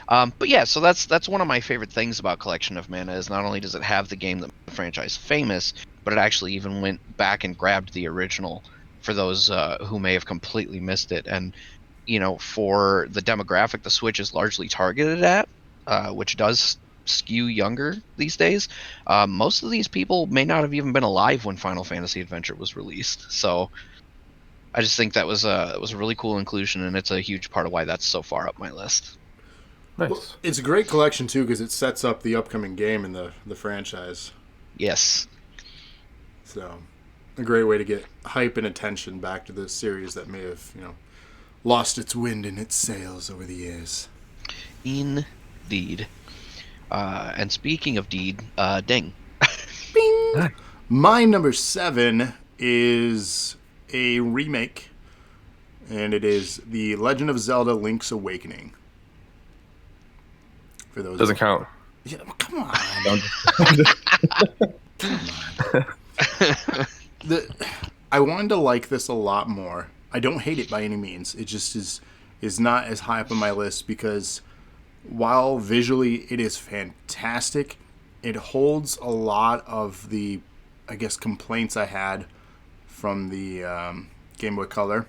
[SPEAKER 3] But yeah, so that's one of my favorite things about Collection of Mana is not only does it have the game that made the franchise famous, but it actually even went back and grabbed the original for those who may have completely missed it. And you know, for the demographic the Switch is largely targeted at, which does skew younger these days. Most of these people may not have even been alive when Final Fantasy Adventure was released. So I just think that was a really cool inclusion, and it's a huge part of why that's so far up my list.
[SPEAKER 2] Nice.
[SPEAKER 1] Well, it's a great collection, too, because it sets up the upcoming game in the franchise.
[SPEAKER 3] Yes.
[SPEAKER 1] So, a great way to get hype and attention back to this series that may have, lost its wind and its sails over the years.
[SPEAKER 3] Indeed. And speaking of deed, ding.
[SPEAKER 1] Bing!
[SPEAKER 2] Nice.
[SPEAKER 1] My number 7 is a remake, and it is The Legend of Zelda Link's Awakening. For those
[SPEAKER 2] Doesn't count.
[SPEAKER 1] Yeah, come on. Come on. I wanted to like this a lot more. I don't hate it by any means. It just is not as high up on my list because while visually it is fantastic, it holds a lot of the, I guess, complaints I had from the Game Boy Color.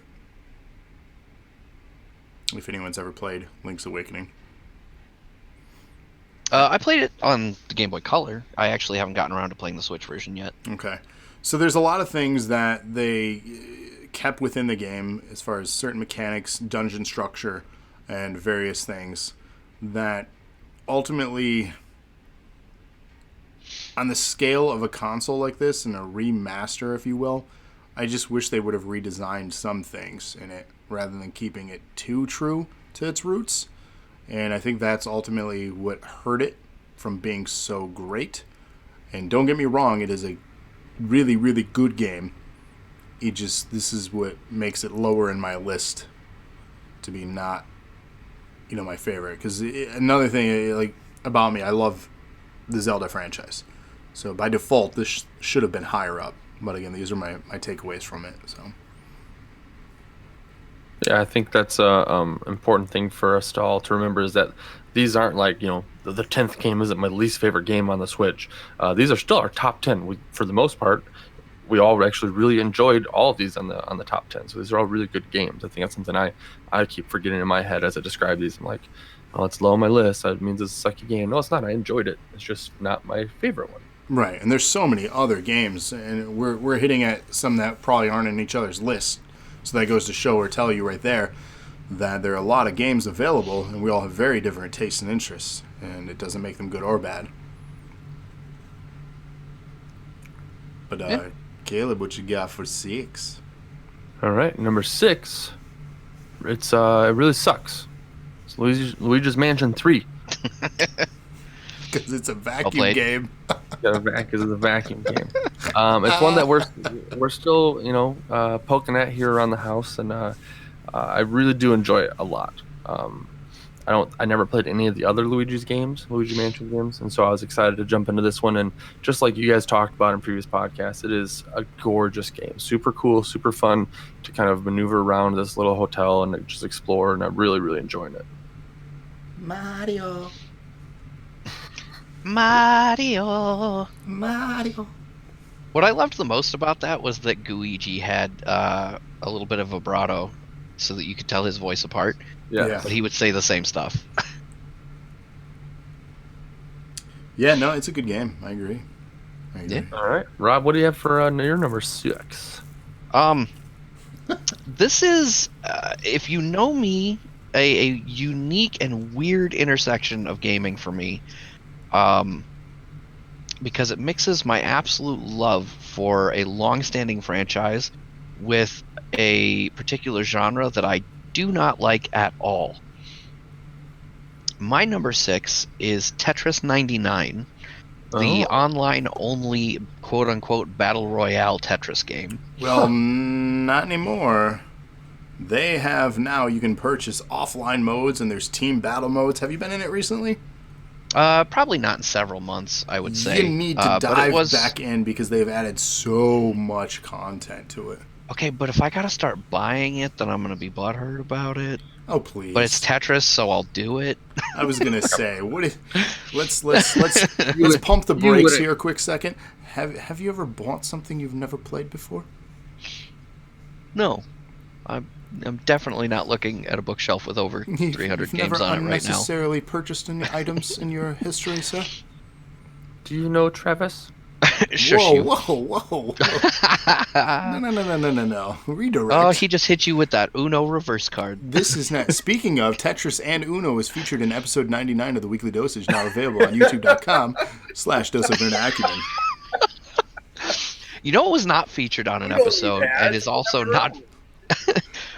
[SPEAKER 1] If anyone's ever played Link's Awakening.
[SPEAKER 3] I played it on the Game Boy Color. I actually haven't gotten around to playing the Switch version yet.
[SPEAKER 1] Okay. So there's a lot of things that they kept within the game as far as certain mechanics, dungeon structure, and various things that ultimately, on the scale of a console like this and a remaster, if you will, I just wish they would have redesigned some things in it rather than keeping it too true to its roots. And I think that's ultimately what hurt it from being so great. And don't get me wrong, it is a really, really good game. This is what makes it lower in my list to be not, my favorite. Because another thing, like, about me, I love the Zelda franchise. So by default, this should have been higher up. But again, these are my takeaways from it. So.
[SPEAKER 2] Yeah, I think that's a important thing for us to all to remember is that these aren't like, the 10th game isn't my least favorite game on the Switch. These are still our top 10. For the most part, we all actually really enjoyed all of these on the top 10. So these are all really good games. I think that's something I keep forgetting in my head as I describe these. I'm like, oh, it's low on my list. That means it's a sucky game. No, it's not. I enjoyed it. It's just not my favorite one.
[SPEAKER 1] Right, and there's so many other games, and we're hitting at some that probably aren't in each other's list. So that goes to show or tell you right there that there are a lot of games available, and we all have very different tastes and interests, and it doesn't make them good or bad. But
[SPEAKER 3] Yeah.
[SPEAKER 1] Caleb, what you got for 6?
[SPEAKER 2] All right, number 6. It really sucks. It's Luigi's Mansion 3.
[SPEAKER 1] Because it's a vacuum game.
[SPEAKER 2] Because it's a vacuum game. It's one that we're still poking at here around the house, and I really do enjoy it a lot. I never played any of the other Luigi Mansion games, and so I was excited to jump into this one. And just like you guys talked about in previous podcasts, it is a gorgeous game, super cool, super fun to kind of maneuver around this little hotel and just explore. And I'm really, really enjoying it.
[SPEAKER 1] Mario.
[SPEAKER 3] What I loved the most about that was that Luigi had a little bit of vibrato, so that you could tell his voice apart.
[SPEAKER 2] Yeah.
[SPEAKER 3] But he would say the same stuff.
[SPEAKER 1] Yeah, no, it's a good game. I agree.
[SPEAKER 3] Yeah.
[SPEAKER 2] All right, Rob, what do you have for your number 6?
[SPEAKER 3] This is, if you know me, a unique and weird intersection of gaming for me. Because it mixes my absolute love for a long-standing franchise with a particular genre that I do not like at all. My number 6 is Tetris 99, the online-only quote-unquote battle royale Tetris game.
[SPEAKER 1] Well, not anymore. They have now, you can purchase offline modes, and there's team battle modes. Have you been in it recently?
[SPEAKER 3] Probably not in several months, I would say.
[SPEAKER 1] You need to dive back in because they've added so much content to it.
[SPEAKER 3] Okay, but if I gotta start buying it, then I'm gonna be butthurt about it.
[SPEAKER 1] Oh, please.
[SPEAKER 3] But it's Tetris, so I'll do it.
[SPEAKER 1] I was gonna say, let's pump the brakes here a quick second. Have you ever bought something you've never played before?
[SPEAKER 3] No, I'm definitely not looking at a bookshelf with over 300 games on it right now.
[SPEAKER 1] Never unnecessarily purchased any items in your history, sir?
[SPEAKER 2] Do you know Travis?
[SPEAKER 1] Whoa. No. Redirect.
[SPEAKER 3] Oh, he just hit you with that Uno reverse card.
[SPEAKER 1] This is not. Speaking of, Tetris and Uno is featured in episode 99 of the Weekly Dosage, now available on youtube.com/Dose of Nerd Acumen.
[SPEAKER 3] You know what was not featured on an episode and is also not...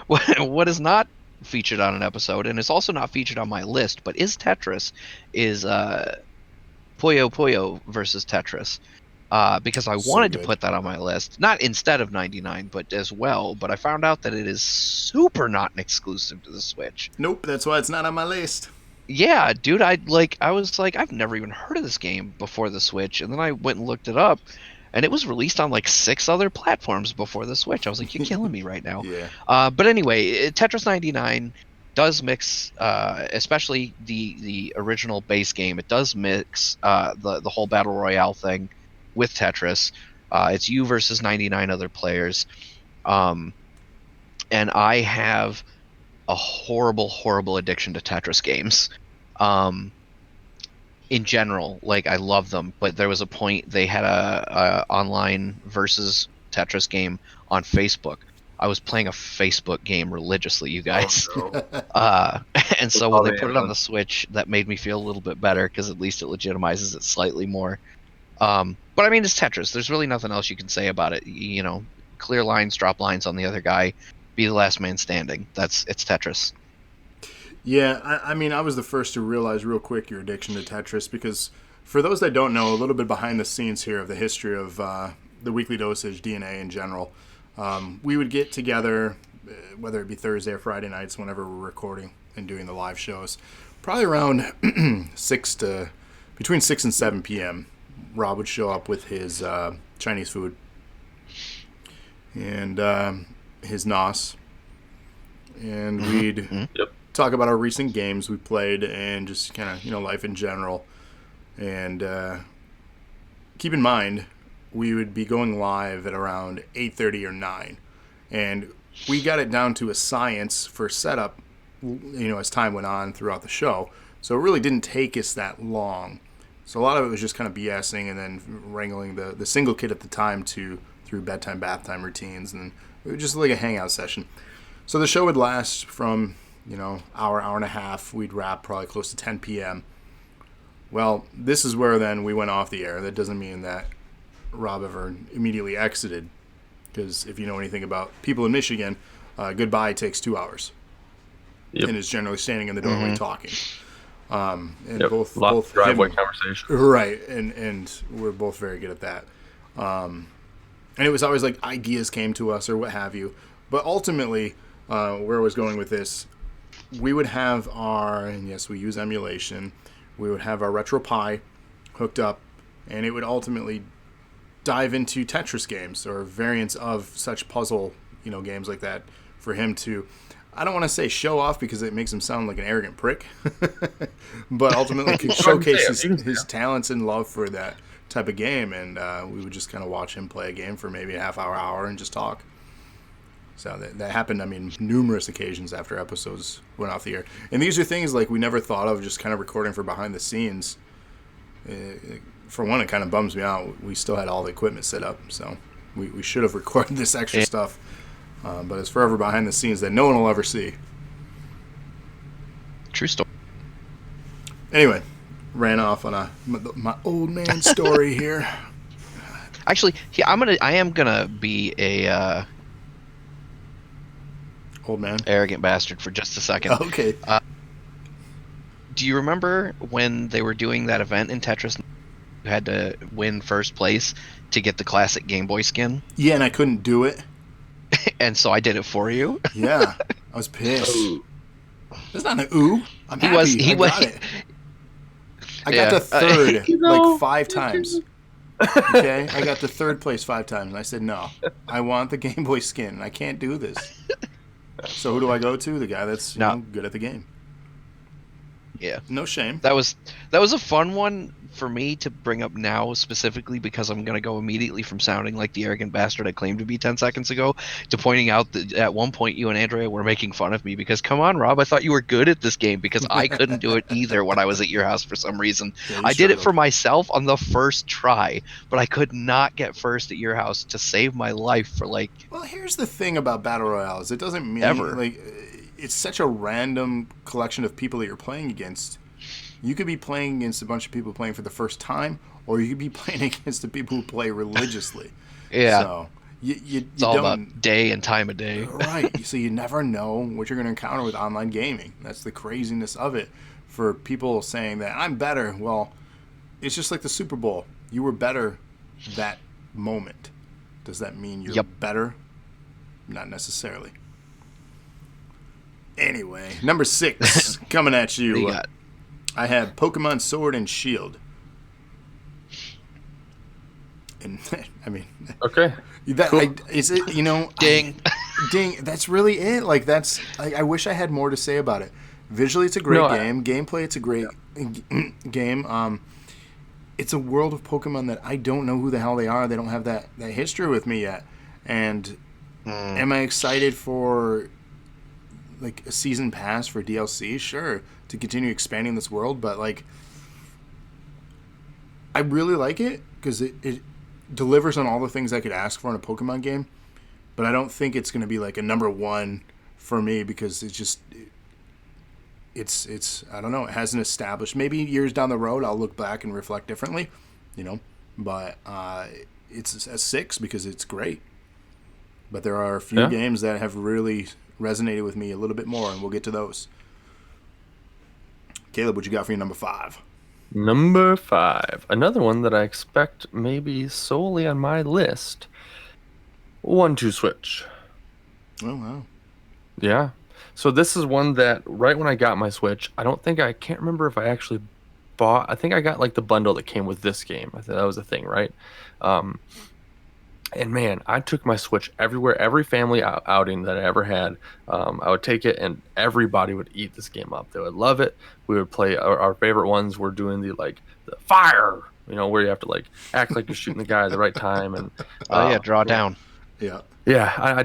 [SPEAKER 3] what is not featured on an episode and is also not featured on my list, but is Tetris, is Puyo Puyo versus Tetris. Because I wanted to put that on my list, not instead of 99, but as well. But I found out that it is super not an exclusive to the Switch.
[SPEAKER 1] Nope, that's why it's not on my list.
[SPEAKER 3] Yeah, dude, I was like, I've never even heard of this game before the Switch, and then I went and looked it up, and it was released on like 6 other platforms before the Switch. I was like, you're killing me right now.
[SPEAKER 1] Yeah.
[SPEAKER 3] But anyway, Tetris 99 does mix, especially the original base game. It does mix the whole battle royale thing with Tetris. It's you versus 99 other players. And I have a horrible addiction to Tetris games. In general, like, I love them, but there was a point they had a online versus Tetris game on Facebook. I was playing a Facebook game religiously, you guys.
[SPEAKER 2] Oh, no.
[SPEAKER 3] And so when they put it on the Switch, that made me feel a little bit better, because at least it legitimizes it slightly more. But I mean, it's Tetris. There's really nothing else you can say about it. You know, clear lines, drop lines on the other guy, be the last man standing. It's Tetris.
[SPEAKER 1] Yeah, I mean, I was the first to realize real quick your addiction to Tetris because, for those that don't know, a little bit behind the scenes here of the history of the weekly dosage DNA in general, we would get together, whether it be Thursday or Friday nights, whenever we're recording and doing the live shows, probably around between 6 and 7 p.m. Rob would show up with his Chinese food and his nos, and we'd
[SPEAKER 2] Yep.
[SPEAKER 1] talk about our recent games we played and just kind of life in general. And keep in mind, we would be going live at around 8:30 or 9, and we got it down to a science for setup. As time went on throughout the show, so it really didn't take us that long. So a lot of it was just kind of BSing and then wrangling the single kid at the time through bedtime, bath time routines, and it was just like a hangout session. So the show would last from hour and a half. We'd wrap probably close to 10 p.m. Well, this is where then we went off the air. That doesn't mean that Rob ever immediately exited, because if you know anything about people in Michigan, goodbye takes 2 hours.
[SPEAKER 2] Yep.
[SPEAKER 1] And is generally standing in the doorway talking. And
[SPEAKER 2] Yep.
[SPEAKER 1] both
[SPEAKER 2] driveway
[SPEAKER 1] him,
[SPEAKER 2] conversation.
[SPEAKER 1] right, and we're both very good at that. And it was always like ideas came to us or what have you. But ultimately, where I was going with this, we would have and yes, we use emulation, we would have our RetroPie hooked up, and it would ultimately dive into Tetris games or variants of such puzzle, games like that for him to, I don't want to say show off because it makes him sound like an arrogant prick, but ultimately could showcase his talents and love for that type of game, and we would just kind of watch him play a game for maybe a half hour, and just talk. So that happened, numerous occasions after episodes went off the air. And these are things like we never thought of, just kind of recording for behind the scenes. For one, it kind of bums me out. We still had all the equipment set up, so we should have recorded this extra stuff. But it's forever behind the scenes that no one will ever see.
[SPEAKER 3] True story.
[SPEAKER 1] Anyway, ran off on my old man story here.
[SPEAKER 3] Actually, I am gonna be a
[SPEAKER 1] Old man.
[SPEAKER 3] arrogant bastard for just a second.
[SPEAKER 1] Okay.
[SPEAKER 3] Do you remember when they were doing that event in Tetris? You had to win first place to get the classic Game Boy skin,
[SPEAKER 1] Yeah, and I couldn't do it.
[SPEAKER 3] and so I did it for you.
[SPEAKER 1] Yeah, I was pissed. It's not an ooh. I'm happy.
[SPEAKER 3] He
[SPEAKER 1] I
[SPEAKER 3] was.
[SPEAKER 1] got it. I got the third like 5 times. Okay, I got the third place 5 times, and I said no. I want the Game Boy skin, and I can't do this. So who do I go to? The guy that's good at the game.
[SPEAKER 3] Yeah.
[SPEAKER 1] No shame.
[SPEAKER 3] That was a fun one for me to bring up now, specifically because I'm gonna go immediately from sounding like the arrogant bastard I claimed to be 10 seconds ago to pointing out that at one point you and Andrea were making fun of me because, come on, Rob, I thought you were good at this game, because I couldn't do it either when I was at your house for some reason.
[SPEAKER 1] Yeah,
[SPEAKER 3] I did it for myself on the first try, but I could not get first at your house to save my life for like.
[SPEAKER 1] Well, here's the thing about Battle Royales. It doesn't mean
[SPEAKER 3] Ever.
[SPEAKER 1] like it's such a random collection of people that you're playing against. You could be playing against a bunch of people playing for the first time, or you could be playing against the people who play religiously.
[SPEAKER 3] Yeah.
[SPEAKER 1] So
[SPEAKER 3] it's all about day and time of day.
[SPEAKER 1] Right. So you never know what you're going to encounter with online gaming. That's the craziness of it. For people saying that I'm better, well, it's just like the Super Bowl. You were better that moment. Does that mean you're better? Not necessarily. Anyway, number 6 coming at you.
[SPEAKER 3] What do you got?
[SPEAKER 1] I have Pokemon Sword and Shield. And
[SPEAKER 2] Okay.
[SPEAKER 1] Is it,
[SPEAKER 3] Ding.
[SPEAKER 1] ding, that's really it. Like, that's, I wish I had more to say about it. Visually, it's a great game. Gameplay, it's a great game. It's a world of Pokemon that I don't know who the hell they are. They don't have that history with me yet. And am I excited for like a season pass for DLC? Sure, to continue expanding this world, but like, I really like it because it delivers on all the things I could ask for in a Pokemon game. But I don't think it's going to be like a number 1 for me because it's I don't know, it hasn't established. Maybe years down the road I'll look back and reflect differently, but it's a 6 because it's great. But there are a few games that have really resonated with me a little bit more, and we'll get to those. Caleb, what you got for your number 5?
[SPEAKER 2] Number 5. Another one that I expect maybe solely on my list. 1-2 Switch.
[SPEAKER 1] Oh, wow.
[SPEAKER 2] Yeah. So this is one that right when I got my Switch, I can't remember if I actually bought. I think I got like the bundle that came with this game. I think that was a thing, right? Um, and man, I took my Switch everywhere, every family outing that I ever had. I would take it, and everybody would eat this game up. They would love it. We would play our favorite ones. Were doing the fire, where you have to like act like you're shooting the guy at the right time, and
[SPEAKER 3] draw down.
[SPEAKER 1] Yeah.
[SPEAKER 2] Yeah,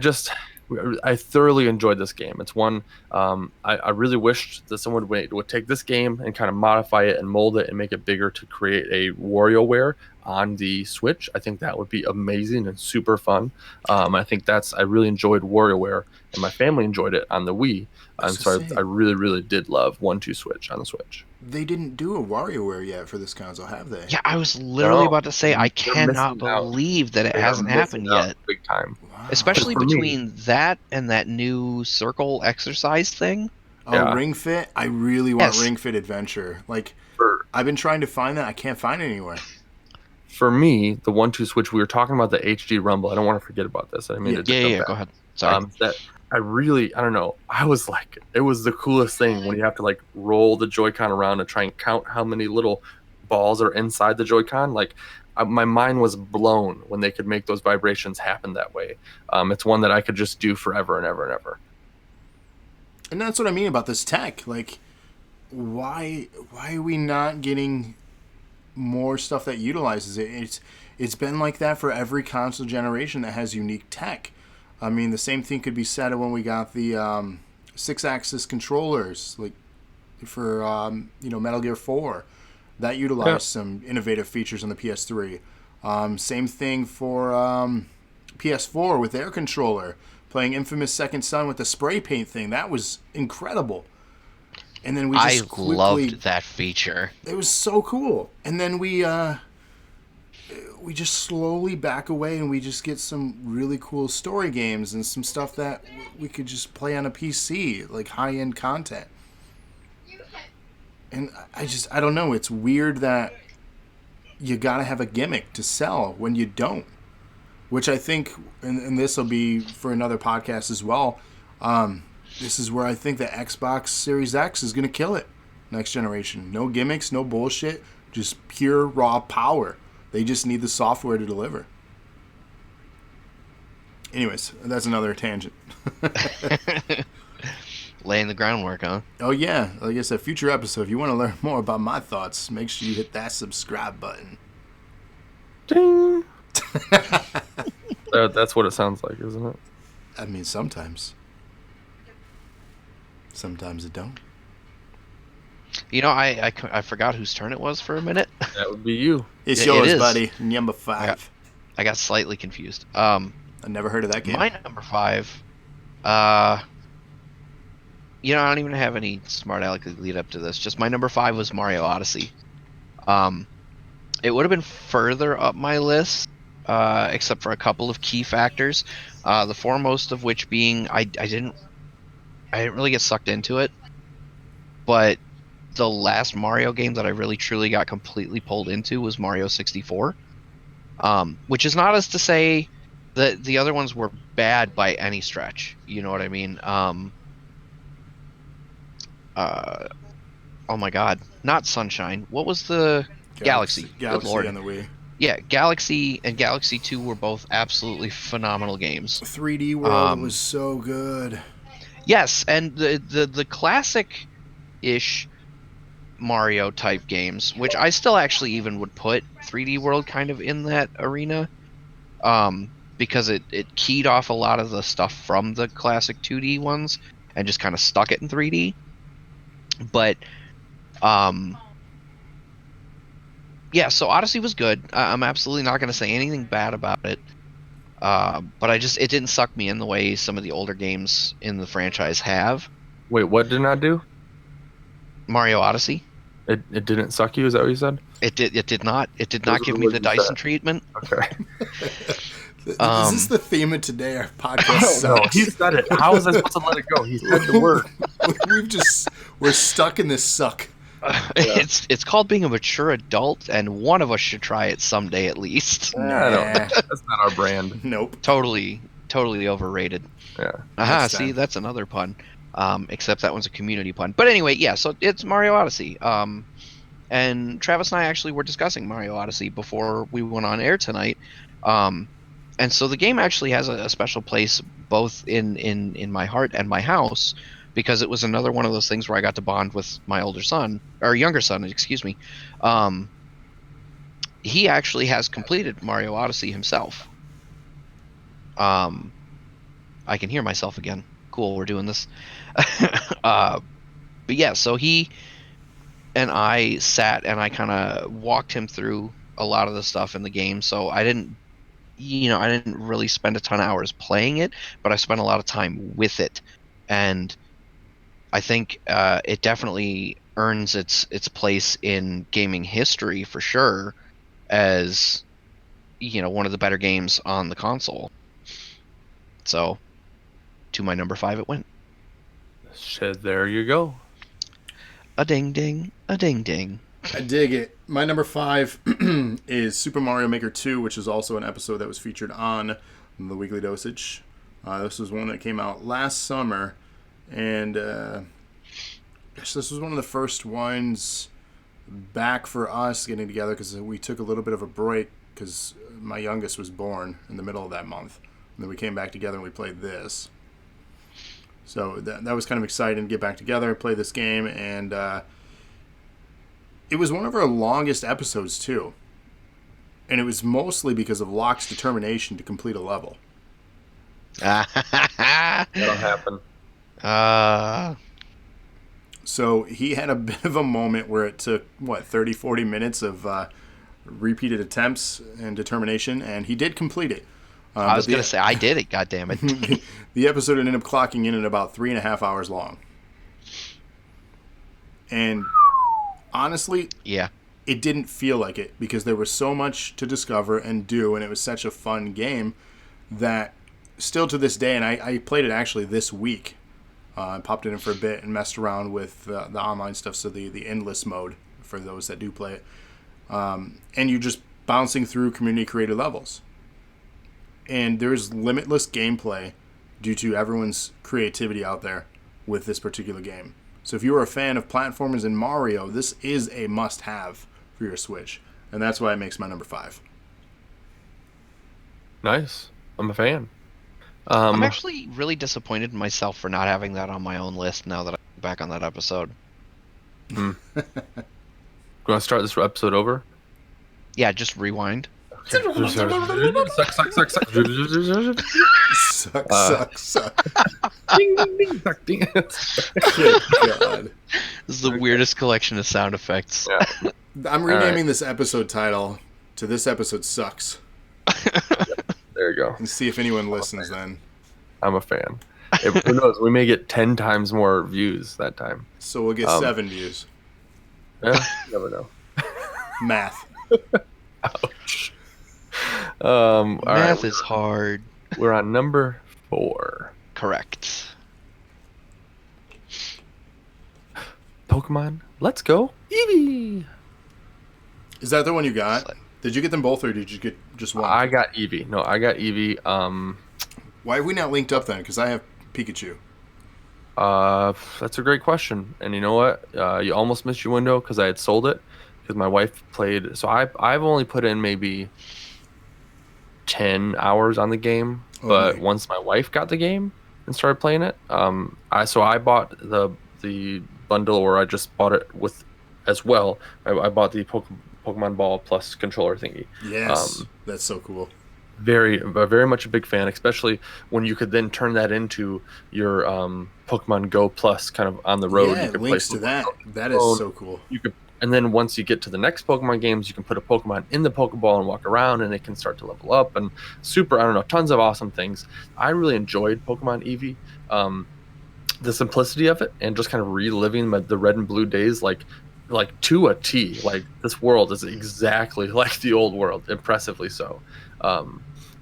[SPEAKER 2] I thoroughly enjoyed this game. It's one I really wished that someone would take this game and kind of modify it and mold it and make it bigger to create a WarioWare on the Switch. I think that would be amazing and super fun. I think I really enjoyed WarioWare, and my family enjoyed it on the Wii. And so I really, really did love 1-2 Switch on the Switch.
[SPEAKER 1] They didn't do a WarioWare yet for this console, have they?
[SPEAKER 3] Yeah, I was literally about to say, I
[SPEAKER 2] They're
[SPEAKER 3] cannot
[SPEAKER 2] missing out.
[SPEAKER 3] believe that it
[SPEAKER 2] They are
[SPEAKER 3] hasn't happened
[SPEAKER 2] missing out
[SPEAKER 3] yet.
[SPEAKER 2] big time.
[SPEAKER 1] Wow.
[SPEAKER 3] Especially
[SPEAKER 2] For me-
[SPEAKER 3] between that and that new circle exercise thing.
[SPEAKER 1] Oh,
[SPEAKER 2] Yeah.
[SPEAKER 1] Ring Fit? I really want
[SPEAKER 3] Yes.
[SPEAKER 1] Ring Fit Adventure. Like,
[SPEAKER 2] For
[SPEAKER 1] I've been trying to find that. I can't find it anywhere.
[SPEAKER 2] For me, the 1-2 Switch, we were talking about the HD Rumble. I don't want to forget about this. I mean,
[SPEAKER 3] Yeah, go ahead. Sorry.
[SPEAKER 2] That I don't know. I was like, it was the coolest thing when you have to like roll the Joy-Con around and try and count how many little balls are inside the Joy-Con. Like, my mind was blown when they could make those vibrations happen that way. It's one that I could just do forever and ever and ever.
[SPEAKER 1] And that's what I mean about this tech. Like, why are we not getting more stuff that utilizes it? It's been like that for every console generation that has unique tech. I mean, the same thing could be said when we got the 6-axis controllers, like for Metal Gear 4, that utilized some innovative features on the PS3. Same thing for PS4 with their controller, playing Infamous Second Son with the spray paint thing. That was incredible. And then we just
[SPEAKER 3] loved that feature.
[SPEAKER 1] It was so cool. And then we just slowly back away, and we just get some really cool story games and some stuff that we could just play on a PC, like high-end content. And I don't know. It's weird that you gotta have a gimmick to sell when you don't. Which I think, and this will be for another podcast as well, this is where I think the Xbox Series X is going to kill it next generation. No gimmicks, no bullshit, just pure raw power. They just need the software to deliver. Anyways, that's another tangent.
[SPEAKER 3] Laying the groundwork, huh?
[SPEAKER 1] Oh yeah, like I said, future episode. If you want to learn more about my thoughts, make sure you hit that subscribe button.
[SPEAKER 2] Ding! That's what it sounds like, isn't it?
[SPEAKER 1] I mean, sometimes. Sometimes it don't.
[SPEAKER 3] I forgot whose turn it was for a minute.
[SPEAKER 2] That would be you.
[SPEAKER 1] It's
[SPEAKER 3] It
[SPEAKER 1] yours,
[SPEAKER 3] is.
[SPEAKER 1] buddy. Number 5.
[SPEAKER 3] I got slightly confused.
[SPEAKER 1] I never heard of that game.
[SPEAKER 3] My number 5, I don't even have any smart aleck lead up to this. Just my number 5 was Mario Odyssey. It would have been further up my list, except for a couple of key factors. The foremost of which being I didn't really get sucked into it, but the last Mario game that I really truly got completely pulled into was Mario 64. Which is not as to say that the other ones were bad by any stretch. You know what I mean? Oh my God, not Sunshine. What was the Galaxy? Good Lord.
[SPEAKER 1] on the Wii.
[SPEAKER 3] Yeah, Galaxy and Galaxy 2 were both absolutely phenomenal games.
[SPEAKER 1] 3D World was so good.
[SPEAKER 3] Yes, and the classic-ish Mario type games, which I still actually even would put 3D World kind of in that arena, because it keyed off a lot of the stuff from the classic 2D ones and just kind of stuck it in 3D. But yeah, so Odyssey was good. I'm absolutely not going to say anything bad about it. But it didn't suck me in the way some of the older games in the franchise have.
[SPEAKER 2] Wait, what did not do?
[SPEAKER 3] Mario Odyssey.
[SPEAKER 2] It didn't suck you? Is that what you said?
[SPEAKER 3] It did not. It did
[SPEAKER 2] Those
[SPEAKER 3] not
[SPEAKER 2] are
[SPEAKER 3] give
[SPEAKER 2] the
[SPEAKER 3] me
[SPEAKER 2] words
[SPEAKER 3] the
[SPEAKER 2] you
[SPEAKER 3] Dyson
[SPEAKER 2] said.
[SPEAKER 3] treatment.
[SPEAKER 2] Okay.
[SPEAKER 1] Is this the theme of today? Our podcast
[SPEAKER 2] No,
[SPEAKER 1] sucks.
[SPEAKER 2] he said it. How was I supposed to let it go? He said the word.
[SPEAKER 1] We're stuck in this suck
[SPEAKER 3] It's called being a mature adult, and one of us should try it someday at least.
[SPEAKER 2] I don't.
[SPEAKER 1] Nah.
[SPEAKER 2] That's not our brand.
[SPEAKER 1] Nope.
[SPEAKER 3] Totally overrated.
[SPEAKER 2] Yeah.
[SPEAKER 3] Aha,
[SPEAKER 1] Next
[SPEAKER 3] see,
[SPEAKER 1] time.
[SPEAKER 3] that's another pun. Except that one's a community pun. But anyway, yeah, so it's Mario Odyssey. And Travis and I actually were discussing Mario Odyssey before we went on air tonight. And so the game actually has a special place both in my heart and my house, because it was another one of those things where I got to bond with my older son, or younger son, excuse me. He actually has completed Mario Odyssey himself. I can hear myself again. Cool, we're doing this. But yeah, so he and I sat and I kind of walked him through a lot of the stuff in the game. So I didn't really spend a ton of hours playing it, but I spent a lot of time with it, and I think it definitely earns its place in gaming history for sure, as one of the better games on the console. So to my number 5 it went.
[SPEAKER 2] Shit, there you go.
[SPEAKER 3] A ding ding, a ding ding.
[SPEAKER 1] I dig it. My number 5 is Super Mario Maker 2, which is also an episode that was featured on the Weekly Dosage. This was one that came out last summer, and this was one of the first ones back for us getting together, because we took a little bit of a break because my youngest was born in the middle of that month. And then we came back together and we played this. So that was kind of exciting to get back together, play this game, and it was one of our longest episodes too. And it was mostly because of Locke's determination to complete a level.
[SPEAKER 2] That'll happen.
[SPEAKER 1] So he had a bit of a moment where it took, 30, 40 minutes of repeated attempts and determination, and he did complete it.
[SPEAKER 3] I was going to say, I did it, goddammit.
[SPEAKER 1] The episode ended up clocking in at about 3.5 hours long. And honestly,
[SPEAKER 3] yeah,
[SPEAKER 1] it didn't feel like it, because there was so much to discover and do, and it was such a fun game that still to this day, and I played it actually this week. I popped it in for a bit and messed around with the online stuff, so the endless mode for those that do play it. And you're just bouncing through community-created levels. And there's limitless gameplay due to everyone's creativity out there with this particular game. So if you are a fan of platformers in Mario, this is a must-have for your Switch. And that's why it makes my number 5.
[SPEAKER 2] Nice. I'm a fan.
[SPEAKER 3] I'm actually really disappointed in myself for not having that on my own list now that I'm back on that episode.
[SPEAKER 2] You want to start this episode over?
[SPEAKER 3] Yeah, just rewind.
[SPEAKER 1] Suck.
[SPEAKER 2] Ding, ding, ding, suck, ding.
[SPEAKER 1] Good God.
[SPEAKER 3] This is the weirdest collection of sound effects.
[SPEAKER 2] Yeah.
[SPEAKER 1] I'm renaming this episode title to This Episode Sucks.
[SPEAKER 2] There you go.
[SPEAKER 1] And see if anyone listens then.
[SPEAKER 2] I'm a fan. Who knows? We may get 10 times more views that time.
[SPEAKER 1] So we'll get 7 views.
[SPEAKER 2] Yeah, you never know.
[SPEAKER 1] Math.
[SPEAKER 2] Ouch. All
[SPEAKER 3] Math
[SPEAKER 2] right,
[SPEAKER 3] is hard.
[SPEAKER 2] we're on number 4.
[SPEAKER 3] Correct.
[SPEAKER 2] Pokemon, let's go, Eevee.
[SPEAKER 1] Is that the one you got? Did you get them both, or did you get just one?
[SPEAKER 2] I got Eevee. No, I got Eevee.
[SPEAKER 1] Why have we not linked up then? Because I have Pikachu.
[SPEAKER 2] That's a great question. And you know what? You almost missed your window because I had sold it because my wife played. So I've only put in maybe 10 hours on the game. But once my wife got the game and started playing it, I bought the bundle, or I just bought it with as well. I bought the Pokemon Ball plus controller thingy.
[SPEAKER 1] Yes, that's so cool.
[SPEAKER 2] Very much a big fan, especially when you could then turn that into your Pokemon Go Plus kind of on the road.
[SPEAKER 1] Yeah,
[SPEAKER 2] you could
[SPEAKER 1] links
[SPEAKER 2] play
[SPEAKER 1] to that. That is so cool.
[SPEAKER 2] You could, and then once you get to the next Pokemon games, you can put a Pokemon in the Pokeball and walk around, and it can start to level up. And tons of awesome things. I really enjoyed Pokemon Eevee. The simplicity of it, and just kind of reliving the red and blue days, like to a T. Like, this world is exactly like the old world, impressively so.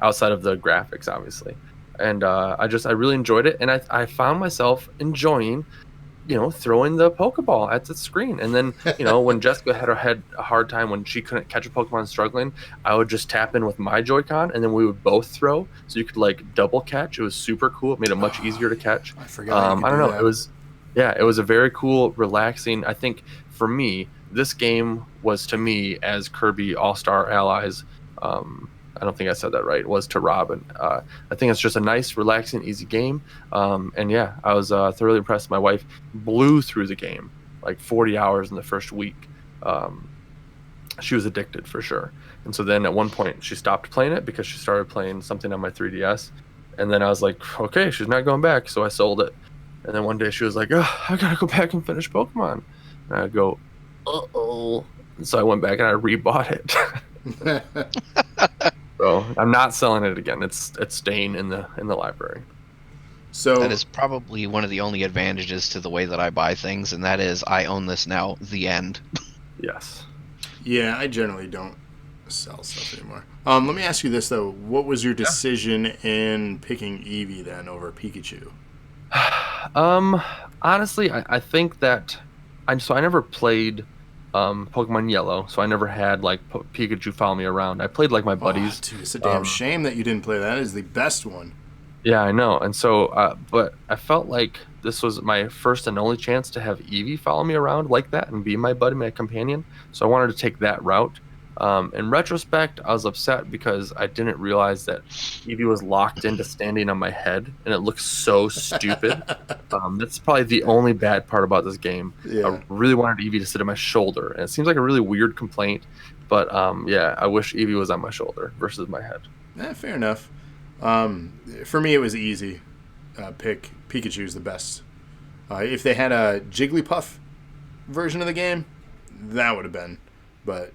[SPEAKER 2] Outside of the graphics, obviously. And I really enjoyed it, and I found myself enjoying throwing the Pokeball at the screen. And then, when Jessica had a hard time when she couldn't catch a Pokemon struggling, I would just tap in with my Joy-Con, and then we would both throw, so you could like double catch. It was super cool. It made it much easier to catch.
[SPEAKER 1] I forgot.
[SPEAKER 2] I don't know. It was a very cool, relaxing. I think for me, this game was to me as Kirby All-Star Allies. I don't think I said that right. It was to Robin. I think it's just a nice, relaxing, easy game. And yeah, I was thoroughly impressed. My wife blew through the game, like 40 hours in the first week. She was addicted for sure. And so then at one point she stopped playing it because she started playing something on my 3DS. And then I was like, okay, she's not going back. So I sold it. And then one day she was like, oh, I got to go back and finish Pokemon. And I go, uh-oh. And so I went back and I rebought it. So I'm not selling it again. It's staying in the library.
[SPEAKER 1] So
[SPEAKER 3] that is probably one of the only advantages to the way that I buy things, and that is I own this now. The end.
[SPEAKER 2] Yes.
[SPEAKER 1] Yeah, I generally don't sell stuff anymore. Let me ask you this though: what was your decision in picking Eevee then over Pikachu?
[SPEAKER 2] Honestly, I think that I never played Pokemon Yellow, so I never had like Pikachu follow me around. I played like my buddies.
[SPEAKER 1] Dude, it's a damn shame that you didn't play that. Is the best one.
[SPEAKER 2] Yeah, I know. And so, but I felt like this was my first and only chance to have Eevee follow me around like that and be my buddy, my companion. So I wanted to take that route. In retrospect, I was upset because I didn't realize that Eevee was locked into standing on my head, and it looks so stupid. That's probably the only bad part about this game.
[SPEAKER 1] Yeah.
[SPEAKER 2] I really wanted Eevee to sit on my shoulder, and it seems like a really weird complaint, but yeah, I wish Eevee was on my shoulder versus my head.
[SPEAKER 1] Fair enough. For me, it was easy. Pikachu's the best. If they had a Jigglypuff version of the game, that would have been, but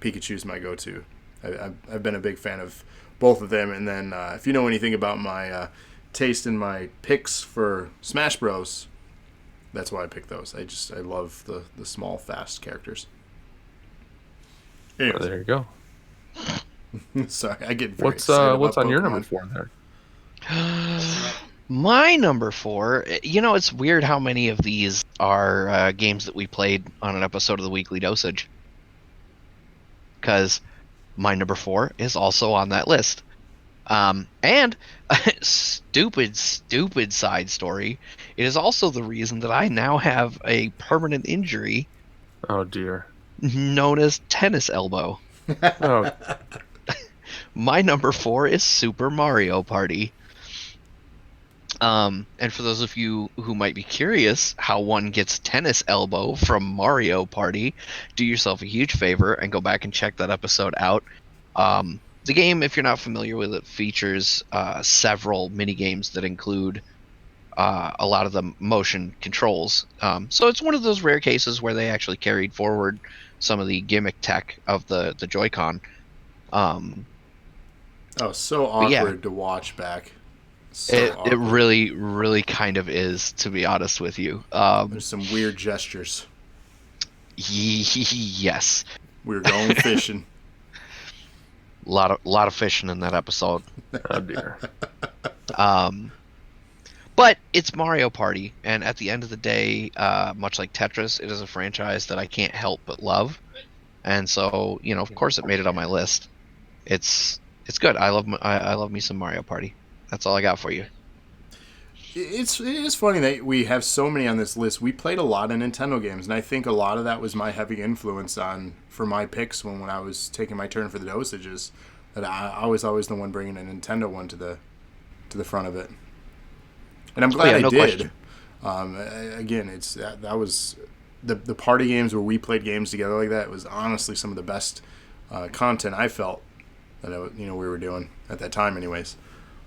[SPEAKER 1] Pikachu's my go-to. I've been a big fan of both of them. And then if you know anything about my taste in my picks for Smash Bros, that's why I picked those. I love the small, fast characters.
[SPEAKER 2] Well, there you go.
[SPEAKER 1] Sorry, I get very excited about
[SPEAKER 2] what's on
[SPEAKER 1] Pokemon.
[SPEAKER 2] your number 4 there?
[SPEAKER 3] My number 4, it's weird how many of these are games that we played on an episode of the Weekly Dosage. Because my number 4 is also on that list. And stupid side story, it is also the reason that I now have a permanent injury.
[SPEAKER 2] Oh dear.
[SPEAKER 3] Known as tennis elbow.
[SPEAKER 2] Oh.
[SPEAKER 3] My number 4 is Super Mario Party. And for those of you who might be curious how one gets tennis elbow from Mario Party, do yourself a huge favor and go back and check that episode out. The game, if you're not familiar with it, features several mini games that include a lot of the motion controls. So it's one of those rare cases where they actually carried forward some of the gimmick tech of the Joy-Con.
[SPEAKER 1] So awkward to watch back.
[SPEAKER 3] It really, really kind of is, to be honest with you.
[SPEAKER 1] There's some weird gestures.
[SPEAKER 3] Yes.
[SPEAKER 1] We were going fishing.
[SPEAKER 3] A lot of fishing in that episode.
[SPEAKER 2] Oh dear.
[SPEAKER 3] But it's Mario Party, and at the end of the day, much like Tetris, it is a franchise that I can't help but love. And so, of course, it made it on my list. It's good. I love me some Mario Party. That's all I got for you.
[SPEAKER 1] It is funny that we have so many on this list. We played a lot of Nintendo games, and I think a lot of that was my heavy influence for my picks when I was taking my turn for the dosages. That I was always the one bringing a Nintendo one to the front of it, and I'm glad I did. Again, that was the party games where we played games together like that. It was honestly some of the best content I felt that we were doing at that time, anyways.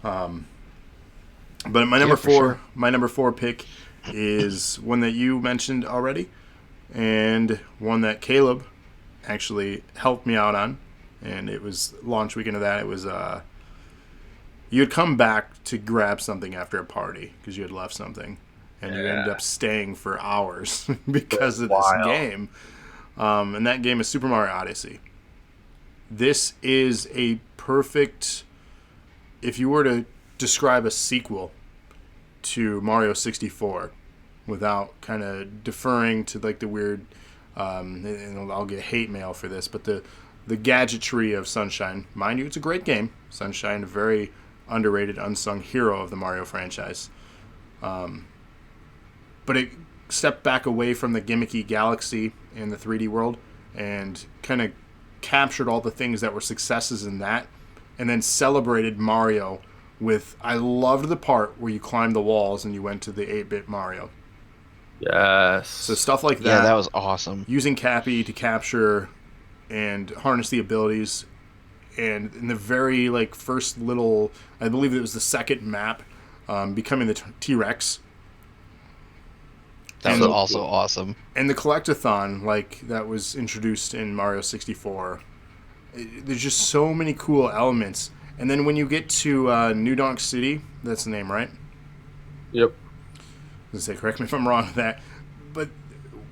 [SPEAKER 1] But my number four pick is one that you mentioned already, and one that Caleb actually helped me out on, and it was launch weekend of that. It was you had come back to grab something after a party because you had left something, and you ended up staying for hours because of this game. And that game is Super Mario Odyssey. This is a perfect, if you were to describe a sequel to Mario 64, without kind of deferring to like the weird, and I'll get hate mail for this, but the gadgetry of Sunshine. Mind you, it's a great game. Sunshine, a very underrated, unsung hero of the Mario franchise. But it stepped back away from the gimmicky galaxy in the 3D world and kind of captured all the things that were successes in that, and then celebrated Mario with, I loved the part where you climbed the walls and you went to the 8-bit Mario.
[SPEAKER 2] Yes.
[SPEAKER 1] So stuff like that.
[SPEAKER 3] Yeah, that was awesome.
[SPEAKER 1] Using Cappy to capture and harness the abilities. And in the very like first little, I believe it was the second map, becoming the T-Rex.
[SPEAKER 3] That was also awesome.
[SPEAKER 1] And the collectathon, like that was introduced in Mario 64. There's just so many cool elements. And then when you get to New Donk City, that's the name, right?
[SPEAKER 2] Yep.
[SPEAKER 1] I was going to say, correct me if I'm wrong with that. But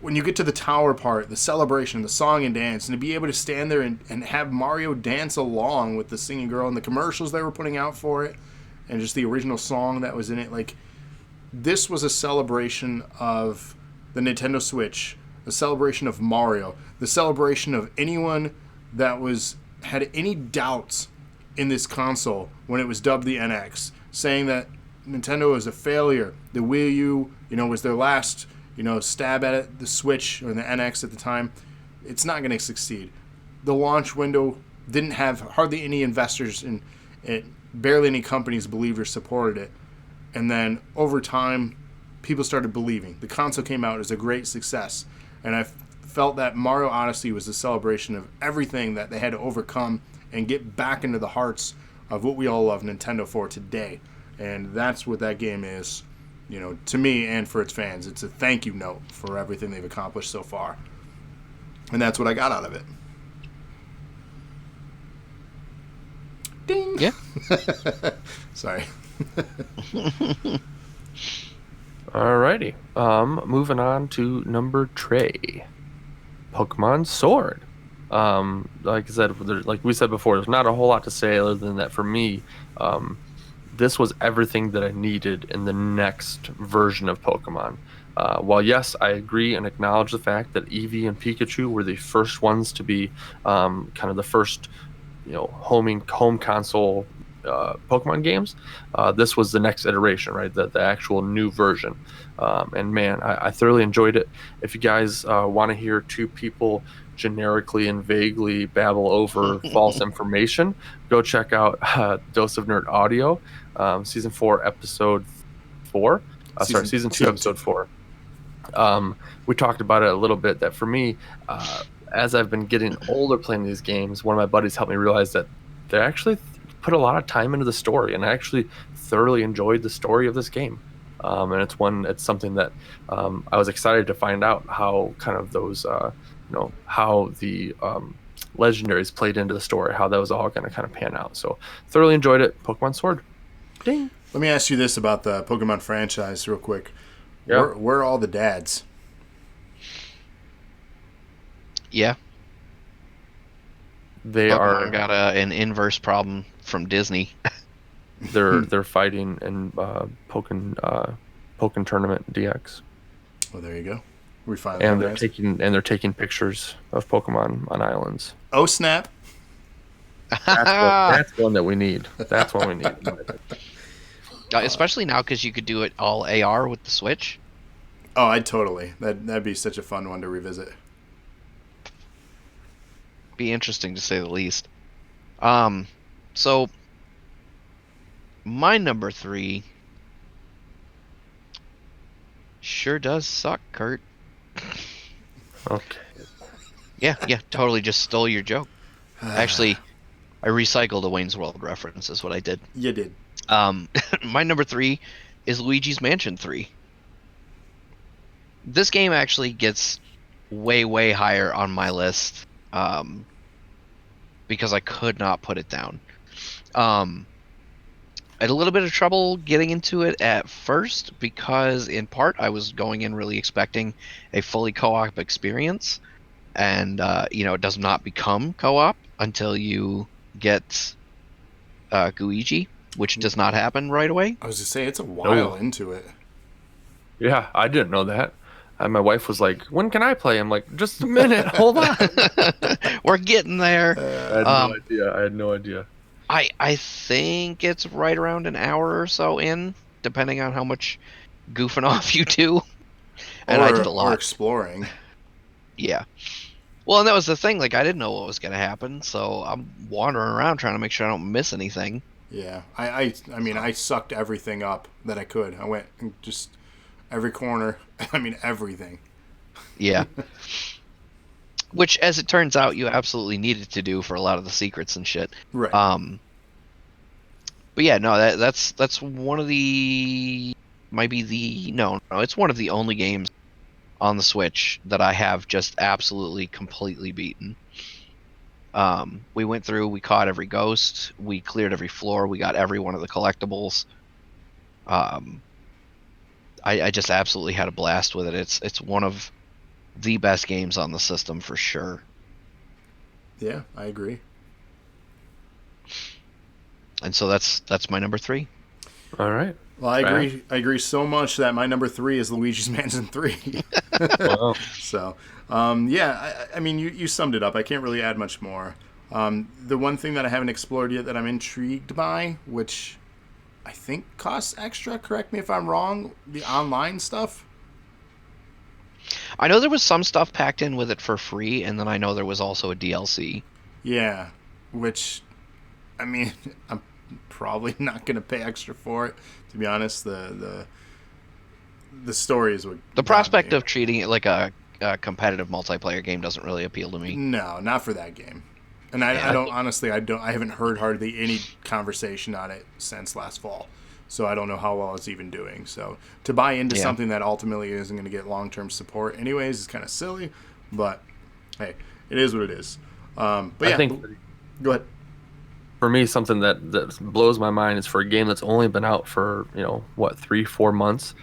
[SPEAKER 1] when you get to the tower part, the celebration, the song and dance, and to be able to stand there and have Mario dance along with the singing girl and the commercials they were putting out for it, and just the original song that was in it, like, this was a celebration of the Nintendo Switch, a celebration of Mario, the celebration of anyone that had any doubts in this console when it was dubbed the NX, saying that Nintendo was a failure. The Wii U, was their last, stab at it. The Switch or the NX at the time, it's not going to succeed. The launch window didn't have hardly any investors in it. Barely any companies believed or supported it. And then over time, people started believing. The console came out as a great success. And I felt that Mario Odyssey was a celebration of everything that they had to overcome and get back into the hearts of what we all love Nintendo for today. And that's what that game is, to me and for its fans. It's a thank you note for everything they've accomplished so far. And that's what I got out of it. Ding!
[SPEAKER 3] Yeah.
[SPEAKER 1] Sorry.
[SPEAKER 2] Alrighty. Moving on to number Trey. Pokemon Sword. Like I said, like we said before, there's not a whole lot to say other than that for me, this was everything that I needed in the next version of Pokemon. While yes, I agree and acknowledge the fact that Eevee and Pikachu were the first ones to be kind of the first, home console Pokemon games. This was the next iteration, right? The actual new version. And man, I thoroughly enjoyed it. If you guys want to hear two people generically and vaguely babble over false information, go check out Dose of Nerd Audio, season 4, episode 4. Season 2, episode 4. We talked about it a little bit. That for me, as I've been getting older playing these games, one of my buddies helped me realize that they actually put a lot of time into the story, and I actually thoroughly enjoyed the story of this game. And it's something that I was excited to find out how kind of those, how the legendaries played into the story, how that was all going to kind of pan out. So thoroughly enjoyed it. Pokemon Sword. Ding.
[SPEAKER 1] Let me ask you this about the Pokemon franchise real quick.
[SPEAKER 2] Yep.
[SPEAKER 1] Where are all the dads?
[SPEAKER 3] Yeah.
[SPEAKER 2] They
[SPEAKER 3] Pokemon got an inverse problem from Disney.
[SPEAKER 2] They're fighting in Pokken Tournament DX.
[SPEAKER 1] Well, there you go. We finally
[SPEAKER 2] and they're taking pictures of Pokemon on islands.
[SPEAKER 1] Oh snap!
[SPEAKER 2] That's one that we need. That's one we need.
[SPEAKER 3] Especially now because you could do it all AR with the Switch.
[SPEAKER 1] Oh, I'd totally. That'd be such a fun one to revisit.
[SPEAKER 3] Be interesting to say the least. So my number 3 sure does suck, Kurt.
[SPEAKER 2] Okay.
[SPEAKER 3] Yeah, totally just stole your joke. Actually, I recycled a Wayne's World reference is what I did.
[SPEAKER 1] You did.
[SPEAKER 3] My number 3 is Luigi's Mansion 3. This game actually gets way, way higher on my list because I could not put it down. I had a little bit of trouble getting into it at first because, in part, I was going in really expecting a fully co-op experience, and it does not become co-op until you get Luigi, which does not happen right away.
[SPEAKER 1] I was to say it's a while into it.
[SPEAKER 2] Yeah, I didn't know that. And my wife was like, "When can I play?" I'm like, "Just a minute, hold on."
[SPEAKER 3] We're getting there.
[SPEAKER 2] I had no idea. I had no idea.
[SPEAKER 3] I think it's right around an hour or so in, depending on how much goofing off you do. And I did a
[SPEAKER 1] or
[SPEAKER 3] lot.
[SPEAKER 1] exploring.
[SPEAKER 3] Yeah. Well, and that was the thing. Like, I didn't know what was going to happen, so I'm wandering around trying to make sure I don't miss anything.
[SPEAKER 1] Yeah, I mean, I sucked everything up that I could. I went and just every corner. I mean, everything.
[SPEAKER 3] Yeah. Which, as it turns out, you absolutely needed to do for a lot of the secrets and shit.
[SPEAKER 1] Right.
[SPEAKER 3] But yeah, no, that's one of the might be the no, it's one of the only games on the Switch that I have just absolutely completely beaten. We went through, we caught every ghost, we cleared every floor, we got every one of the collectibles. I just absolutely had a blast with it. It's one of the best games on the system for sure.
[SPEAKER 1] Yeah, I agree.
[SPEAKER 3] And so that's my number 3.
[SPEAKER 2] All right.
[SPEAKER 1] Well, I agree. I agree so much that my number 3 is Luigi's Mansion 3.
[SPEAKER 2] Wow.
[SPEAKER 1] So, yeah, I mean, you summed it up. I can't really add much more. The one thing that I haven't explored yet that I'm intrigued by, which I think costs extra, correct me if I'm wrong, the online stuff.
[SPEAKER 3] I know there was some stuff packed in with it for free, and then I know there was also a DLC.
[SPEAKER 1] Yeah, which, I mean, I'm probably not going to pay extra for it, to be honest. The stories would.
[SPEAKER 3] The prospect of treating it like a competitive multiplayer game doesn't really appeal to me.
[SPEAKER 1] No, not for that game. And I don't honestly. I haven't heard hardly any conversation on it since last fall, so I don't know how well it's even doing. So to buy into something that ultimately isn't going to get long-term support, anyways, is kind of silly. But hey, it is what it is. But yeah,
[SPEAKER 2] I think
[SPEAKER 1] go ahead.
[SPEAKER 2] For me, something that blows my mind is for a game that's only been out for 3-4 months,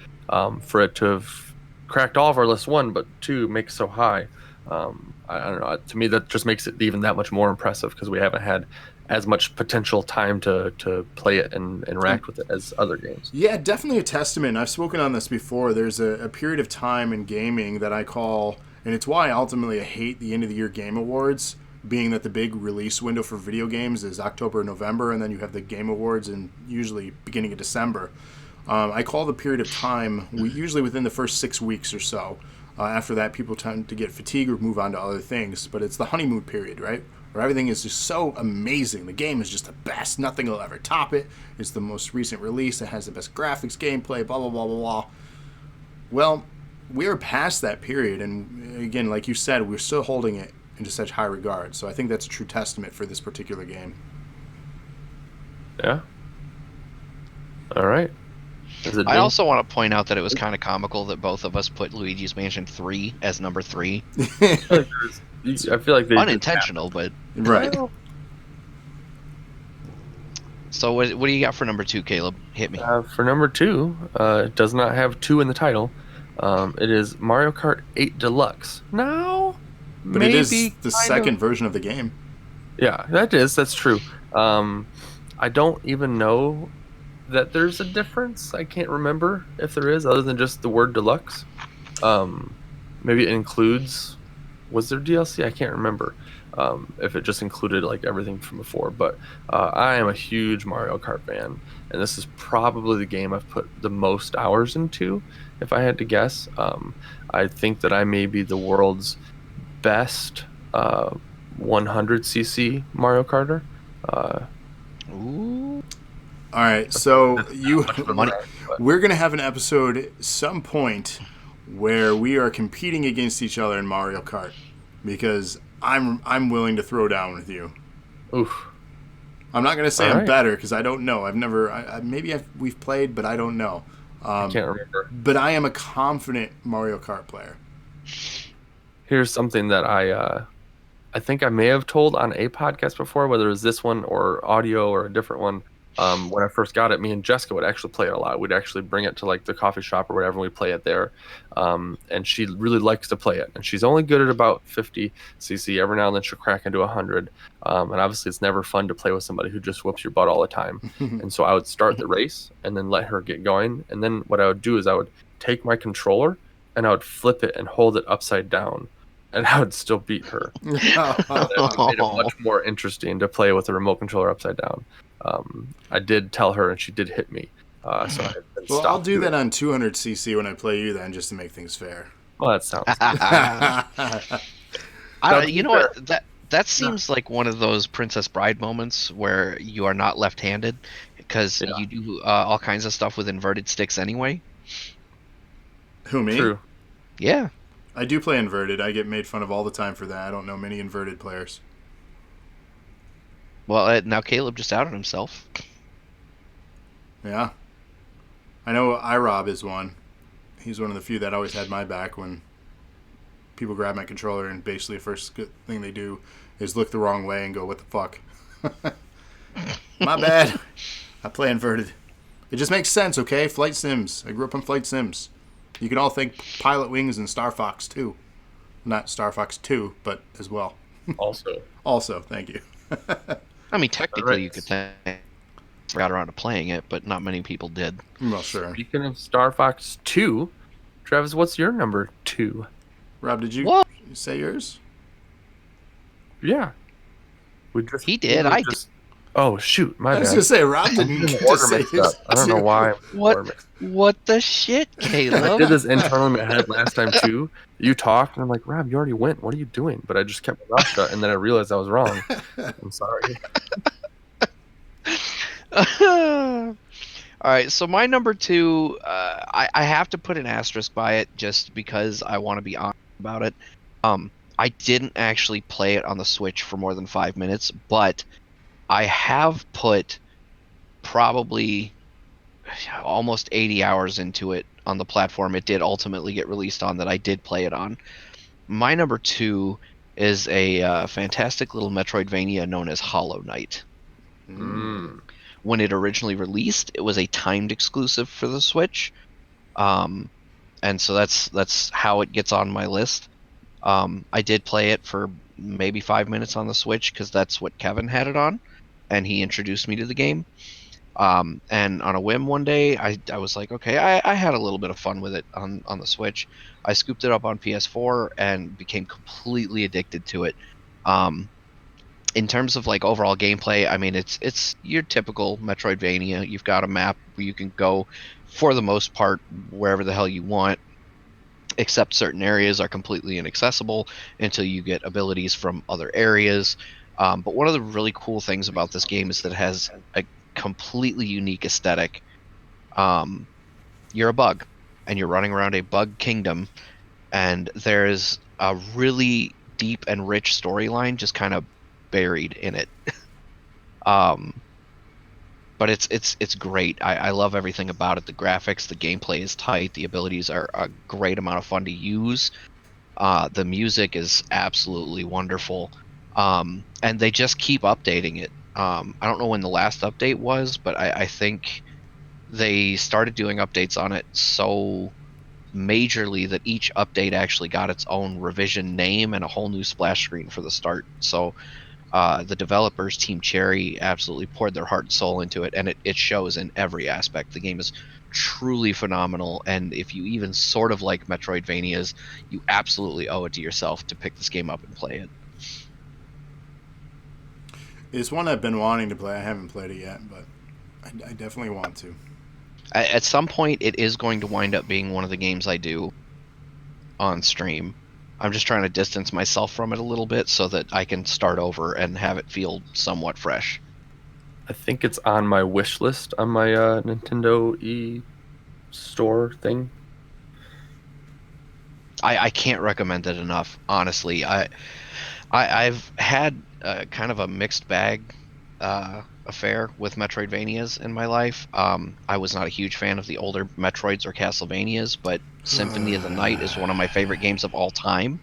[SPEAKER 2] for it to have cracked all of our list, one, but two, make it so high. I don't know. To me, that just makes it even that much more impressive because we haven't had as much potential time to play it and interact with it as other games.
[SPEAKER 1] Yeah, definitely a testament. I've spoken on this before. There's a period of time in gaming that I call, and it's why ultimately I hate the end of the year game awards, being that the big release window for video games is October, November, and then you have the game awards in usually beginning of December. I call the period of time, usually within the first 6 weeks or so. After that, people tend to get fatigued or move on to other things. But it's the honeymoon period, right? Where everything is just so amazing. The game is just the best. Nothing will ever top it. It's the most recent release. It has the best graphics, gameplay, blah, blah, blah, blah, blah. Well, we're past that period. And again, like you said, we're still holding it into such high regard. So I think that's a true testament for this particular game.
[SPEAKER 2] Yeah. All right.
[SPEAKER 3] I also want to point out that it was kind of comical that both of us put Luigi's Mansion 3 as number 3.
[SPEAKER 2] I feel like they
[SPEAKER 3] unintentional, but
[SPEAKER 1] right.
[SPEAKER 3] So what do you got for number 2, Caleb? Hit me.
[SPEAKER 2] For number 2, it does not have 2 in the title. It is Mario Kart 8 Deluxe. No,
[SPEAKER 1] but maybe it is the second version of the game.
[SPEAKER 2] Yeah, that's true. I don't even know that there's a difference. I can't remember if there is, other than just the word deluxe. Maybe it includes, was there DLC? I can't remember if it just included like everything from before, but I am a huge Mario Kart fan, and this is probably the game I've put the most hours into, if I had to guess. I think that I may be the world's best 100cc Mario Karter.
[SPEAKER 3] Ooh.
[SPEAKER 1] All right, so we're going to have an episode at some point where we are competing against each other in Mario Kart, because I'm willing to throw down with you.
[SPEAKER 2] Oof.
[SPEAKER 1] I'm not going to say I'm better because I don't know. I've never we've played, but I don't know.
[SPEAKER 2] I can't remember.
[SPEAKER 1] But I am a confident Mario Kart player.
[SPEAKER 2] Here's something that I think I may have told on a podcast before, whether it was this one or audio or a different one. When I first got it, me and Jessica would actually play it a lot. We'd actually bring it to like the coffee shop or whatever, and we'd play it there. And she really likes to play it. And she's only good at about 50cc. Every now and then she'll crack into 100. And obviously it's never fun to play with somebody who just whoops your butt all the time. And so I would start the race and then let her get going. And then what I would do is I would take my controller and I would flip it and hold it upside down, and I would still beat her. That made it much more interesting to play with a remote controller upside down. I did tell her, and she did hit me. So I had been
[SPEAKER 1] Well,
[SPEAKER 2] stopped
[SPEAKER 1] I'll do
[SPEAKER 2] doing
[SPEAKER 1] that
[SPEAKER 2] it.
[SPEAKER 1] on 200cc when I play you then, just to make things fair.
[SPEAKER 2] Well, that sounds good.
[SPEAKER 3] You know what? That seems like one of those Princess Bride moments where you are not left-handed because you do all kinds of stuff with inverted sticks anyway.
[SPEAKER 1] Who, me?
[SPEAKER 2] True.
[SPEAKER 3] Yeah.
[SPEAKER 1] I do play inverted. I get made fun of all the time for that. I don't know many inverted players.
[SPEAKER 3] Well, now Caleb just outed himself.
[SPEAKER 1] Yeah. I know iRob is one. He's one of the few that always had my back when people grab my controller and basically the first thing they do is look the wrong way and go, what the fuck? My bad. I play inverted. It just makes sense, okay? Flight sims. I grew up on flight sims. You can all thank Pilot Wings and Star Fox 2. Not Star Fox 2, but as well. Also, thank you.
[SPEAKER 3] I mean, technically you could say got around to playing it, but not many people did.
[SPEAKER 1] Well, sure.
[SPEAKER 2] Speaking of Star Fox 2, Travis, what's your number 2?
[SPEAKER 1] Rob, did you say yours?
[SPEAKER 2] Yeah.
[SPEAKER 3] He did. I did.
[SPEAKER 2] Oh, shoot. My bad.
[SPEAKER 1] I was going to say, Rob didn't get to
[SPEAKER 2] order
[SPEAKER 1] say
[SPEAKER 2] mixed
[SPEAKER 1] his.
[SPEAKER 2] up. I don't know why.
[SPEAKER 3] What the shit, Caleb?
[SPEAKER 2] I did this internally in my head last time, too. You talked, and I'm like, Rob, you already went. What are you doing? But I just kept my mouth shut, and then I realized I was wrong. I'm sorry.
[SPEAKER 3] All right, so my number 2, I have to put an asterisk by it just because I want to be honest about it. I didn't actually play it on the Switch for more than 5 minutes, but I have put probably almost 80 hours into it on the platform it did ultimately get released on that I did play it on. My number 2 is a fantastic little Metroidvania known as Hollow Knight. When it originally released, it was a timed exclusive for the Switch, and so that's how it gets on my list. I did play it for maybe 5 minutes on the Switch because that's what Kevin had it on, and he introduced me to the game. And on a whim one day, I was like, okay, I had a little bit of fun with it on the Switch. I scooped it up on PS4 and became completely addicted to it. In terms of like overall gameplay, I mean, it's your typical Metroidvania. You've got a map where you can go, for the most part, wherever the hell you want, except certain areas are completely inaccessible until you get abilities from other areas. But one of the really cool things about this game is that it has a completely unique aesthetic. You're a bug, and you're running around a bug kingdom, and there's a really deep and rich storyline just kind of buried in it. But it's great. I love everything about it. The graphics, the gameplay is tight. The abilities are a great amount of fun to use. The music is absolutely wonderful. And they just keep updating it. I don't know when the last update was, but I think they started doing updates on it so majorly that each update actually got its own revision name and a whole new splash screen for the start. So the developers, Team Cherry, absolutely poured their heart and soul into it, and it shows in every aspect. The game is truly phenomenal, and if you even sort of like Metroidvanias, you absolutely owe it to yourself to pick this game up and play it.
[SPEAKER 1] It's one I've been wanting to play. I haven't played it yet, but I definitely want to.
[SPEAKER 3] At some point, it is going to wind up being one of the games I do on stream. I'm just trying to distance myself from it a little bit so that I can start over and have it feel somewhat fresh.
[SPEAKER 2] I think it's on my wish list on my Nintendo e-store thing.
[SPEAKER 3] I can't recommend it enough, honestly. I've had kind of a mixed bag affair with Metroidvanias in my life. I was not a huge fan of the older Metroids or Castlevanias, but Symphony of the Night is one of my favorite games of all time.